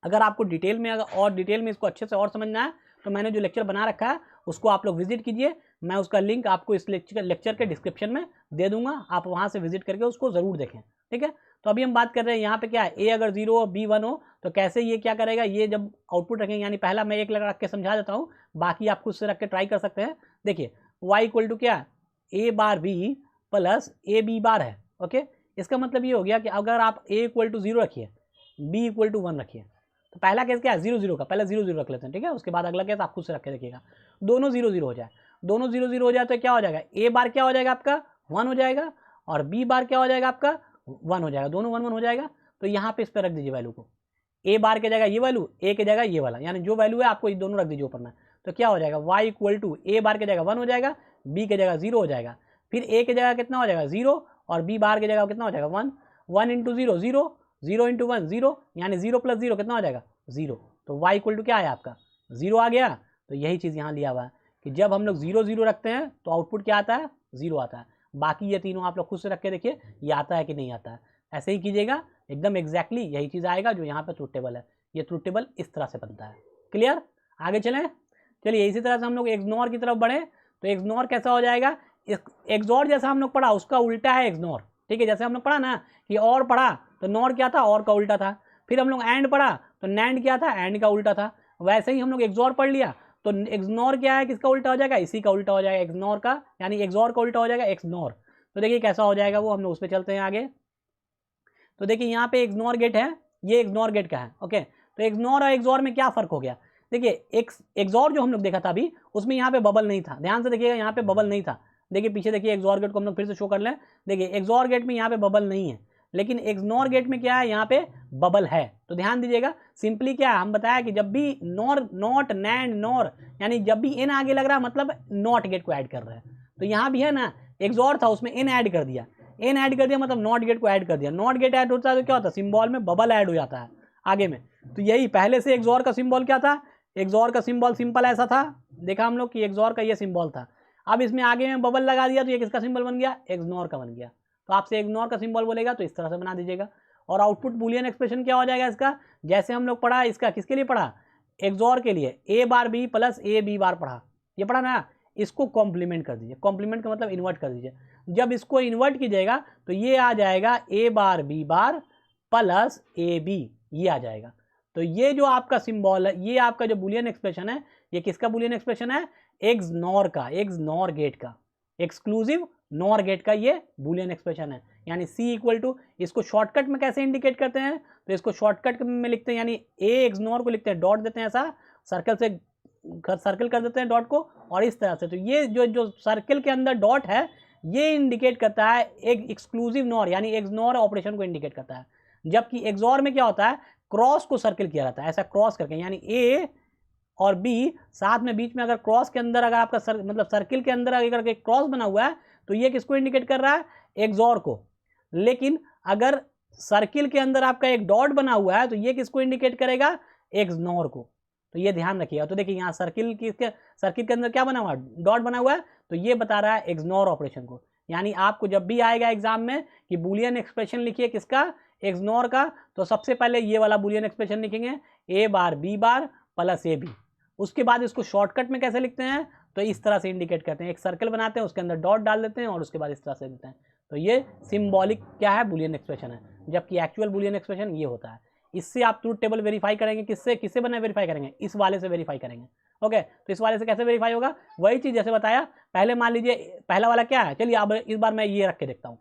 अगर आपको डिटेल में इसको अच्छे से और समझना है तो मैंने जो लेक्चर बना रखा है उसको आप लोग विजिट कीजिए। मैं उसका लिंक आपको इस लेक्चर के डिस्क्रिप्शन में दे दूंगा, आप वहाँ से विजिट करके उसको ज़रूर देखें, ठीक है। तो अभी हम बात कर रहे हैं यहाँ पे क्या है, ए अगर 0 हो बी 1 हो तो कैसे ये क्या करेगा, ये जब आउटपुट रखेंगे, यानी पहला मैं एक रख के समझा देता हूँ, बाकी आप खुद से रख के ट्राई कर सकते हैं। देखिए y इक्वल टू क्या, A bar B plus A B bar है। ओके, इसका मतलब ये हो गया कि अगर आप a इक्वल टू 0 रखिए, b इक्वल टू 1 रखिए, तो पहला केस क्या है 0 0 का, पहले 0 0 रख लेते हैं, ठीक है। उसके बाद अगला केस आप खुद से रख के देखिएगा, दोनों 0 0 हो जाए, दोनों 0 0 हो जाए तो क्या हो जाएगा, a बार क्या हो जाएगा आपका 1 हो जाएगा और b बार क्या हो जाएगा आपका 1 हो जाएगा, दोनों 1 1 हो जाएगा। तो यहाँ पे इस पर रख दीजिए वैल्यू को, a बार के जगह ये वैल्यू, a के जगह ये वाला, यानी जो वैल्यू है आपको ये दोनों रख दीजिए ऊपर में। तो क्या हो जाएगा y इक्वल टू a बार के जगह 1 हो जाएगा, b के जगह 0 हो जाएगा, फिर a के जगह कितना हो जाएगा 0 और b बार के जगह कितना हो जाएगा 1, 1 इंटू 0 0, 0 इंटू 1 0, यानी 0 प्लस 0 कितना हो जाएगा 0। तो y इक्वल टू क्या है आपका 0 आ गया। तो यही चीज़ यहाँ लिया हुआ है कि जब हम लोग 0 0 रखते हैं तो आउटपुट क्या आता है 0 आता है। बाकी ये तीनों आप लोग खुद से रख के देखिए ये आता है कि नहीं आता है, ऐसे ही कीजिएगा, एकदम एग्जैक्टली यही चीज़ आएगा जो यहाँ पर ट्रुथ टेबल है। ये ट्रुथ टेबल इस तरह से बनता है। क्लियर, आगे चलें। चलिए इसी तरह से हम लोग एक्सनॉर की तरफ बढ़े तो एक्सनॉर कैसा हो जाएगा, एक्सॉर जैसा हम लोग पढ़ा उसका उल्टा है एक्सनॉर, ठीक है। जैसे हम लोग पढ़ा ना कि और पढ़ा तो नॉर क्या था, और का उल्टा था। फिर हम लोग एंड पढ़ा तो नैंड क्या था, एंड का उल्टा था। वैसे ही हम लोग एक्सॉर पढ़ लिया तो एक्सनॉर क्या है, किसका उल्टा हो जाएगा, इसी का उल्टा हो जाएगा एक्सनॉर का, यानी एक्सॉर का उल्टा हो जाएगा एक्सनॉर। तो देखिए कैसा हो जाएगा वो, हम लोग उस पर चलते हैं आगे। तो देखिए यहाँ पे एक्सनॉर गेट है, ये एक्सनॉर गेट का है। ओके, तो एक्सनॉर और एक्सॉर में क्या फ़र्क हो गया, देखिए एक्सॉर जो हम लोग देखा था अभी उसमें यहाँ पे बबल नहीं था, ध्यान से देखिएगा यहाँ पे बबल नहीं था। देखिए पीछे देखिए एक्सॉर गेट को हम लोग फिर से शो कर लें, देखिए एक्सॉर गेट में यहाँ पे बबल नहीं है, लेकिन एक्सनॉर गेट में क्या है यहाँ पे बबल है। तो ध्यान दीजिएगा, सिंपली क्या है हम बताया कि जब भी नॉर नॉट नैंड नॉर, यानी जब भी एन आगे लग रहा है मतलब नॉट गेट को ऐड कर रहा है। तो यहाँ भी है ना एक्सॉर था उसमें एन ऐड कर दिया, एन ऐड कर दिया मतलब नॉट गेट को ऐड कर दिया, नॉट गेट ऐड होता है तो क्या होता है सिंबल में बबल ऐड हो जाता है आगे में। तो यही पहले से एक्सॉर का सिंबल क्या था, एक्सॉर का सिंबल सिंपल ऐसा था, देखा हम लोग कि एक्सॉर का ये सिंबल था। अब इसमें आगे में बबल लगा दिया तो ये किसका सिंबल बन गया, एक्सनॉर का बन गया। तो आपसे एक्सनॉर का सिंबल बोलेगा तो इस तरह से बना दीजिएगा। और आउटपुट बुलियन एक्सप्रेशन क्या हो जाएगा इसका, जैसे हम लोग पढ़ा इसका किसके लिए पढ़ा, एक्सॉर के लिए, A bar B plus A B bar पढ़ा, ये पढ़ा ना, इसको कॉम्प्लीमेंट कर दीजिए। कॉम्प्लीमेंट का मतलब इन्वर्ट कर दीजिए। जब इसको इन्वर्ट कीजिएगा तो ये आ जाएगा A bar B bar plus A B, ये आ जाएगा। तो ये जो आपका सिंबल है, ये आपका जो बुलियन एक्सप्रेशन है, ये किसका बुलियन एक्सप्रेशन है, एक्सनॉर का, एक्सनॉर गेट का, एक्सक्लूसिव नॉर गेट का ये बुलियन एक्सप्रेशन है। यानी सी इक्वल टू, इसको शॉर्टकट में कैसे इंडिकेट करते हैं, तो इसको शॉर्टकट में लिखते हैं, यानी ए एक्सनॉर को लिखते हैं, डॉट देते हैं, ऐसा सर्कल कर देते हैं डॉट को, और इस तरह से। तो ये जो सर्कल के अंदर डॉट है ये इंडिकेट करता है एक एक्सक्लूसिव नॉर, यानी एक्सनॉर ऑपरेशन को इंडिकेट करता है। जबकि एक्सॉर में क्या होता है, क्रॉस को सर्कल किया जाता है, ऐसा क्रॉस करके, यानी ए और बी साथ में बीच में अगर क्रॉस के अंदर अगर आपका मतलब सर्किल के अंदर अगर एक क्रॉस बना हुआ है तो ये किसको इंडिकेट कर रहा है, एक्सॉर को। लेकिन अगर सर्किल के अंदर आपका एक डॉट बना हुआ है तो ये किसको इंडिकेट करेगा, एक्सनॉर को। तो ये ध्यान रखिएगा। तो देखिए यहाँ सर्किल के अंदर क्या बना हुआ है, डॉट बना हुआ है, तो ये बता रहा है एक्सनॉर ऑपरेशन को। यानी आपको जब भी आएगा एग्जाम में कि बुलियन एक्सप्रेशन लिखिए किसका, एक्सनॉर का, तो सबसे पहले ये वाला बुलियन एक्सप्रेशन लिखेंगे, A bar B bar plus A B. उसके बाद इसको शॉर्टकट में कैसे लिखते हैं, तो इस तरह से इंडिकेट करते हैं, एक सर्कल बनाते हैं उसके अंदर डॉट डाल देते हैं और उसके बाद इस तरह से लिखते हैं। तो ये सिंबॉलिक क्या है, बुलियन एक्सप्रेशन है, जबकि एक्चुअल बुलियन एक्सप्रेशन ये होता है। इससे आप ट्रूथ टेबल वेरीफाई करेंगे, किससे बना वेरीफाई करेंगे, इस वाले से वेरीफाई करेंगे। ओके, तो इस वाले से कैसे वेरीफाई होगा, वही चीज़ जैसे बताया पहले। मान लीजिए पहला वाला क्या है, चलिए अब इस बार मैं ये रख के देखता हूँ,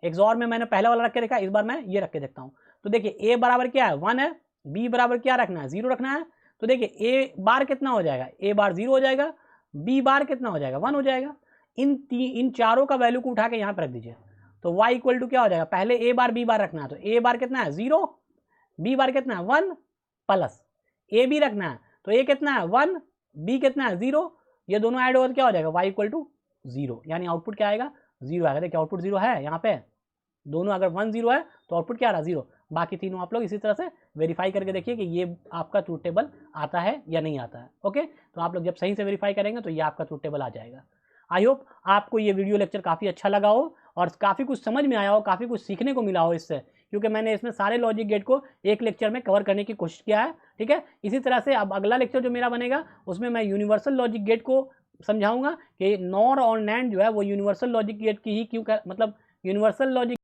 XOR में मैंने पहला वाला रख के देखा, इस बार मैं ये रख के देखता हूँ। तो देखिए A बराबर क्या है 1 है, B बराबर क्या रखना है 0 रखना है। तो देखिए A बार कितना हो जाएगा, A बार 0 हो जाएगा, B बार कितना हो जाएगा 1 हो जाएगा। इन चारों का वैल्यू को उठा के यहाँ पर रख दीजिए। तो y इक्वल टू क्या हो जाएगा, पहले A बार B बार रखना है, तो A बार कितना है 0, B बार कितना है 1 प्लस A B रखना है, तो A कितना है 1, B कितना है 0, ये दोनों ऐड होकर क्या हो जाएगा y इक्वल टू 0, यानी आउटपुट क्या आएगा 0 आएगा। देखिए आउटपुट 0 है यहाँ पे, दोनों अगर 1 0 है तो आउटपुट क्या आ रहा है 0। बाकी तीनों आप लोग इसी तरह से वेरीफाई करके देखिए कि ये आपका ट्रूथ टेबल आता है या नहीं आता है। ओके, तो आप लोग जब सही से वेरीफाई करेंगे तो ये आपका ट्रूथ टेबल आ जाएगा। आई होप आपको ये वीडियो लेक्चर काफ़ी अच्छा लगा हो और काफ़ी कुछ समझ में आया हो, काफ़ी कुछ सीखने को मिला हो इससे, क्योंकि मैंने इसमें सारे लॉजिक गेट को एक लेक्चर में कवर करने की कोशिश किया है। ठीक है, इसी तरह से अब अगला लेक्चर जो मेरा बनेगा उसमें मैं यूनिवर्सल लॉजिक गेट को समझाऊंगा कि नॉर और नैंड जो है वो यूनिवर्सल लॉजिक गेट की ही क्यों मतलब यूनिवर्सल लॉजिक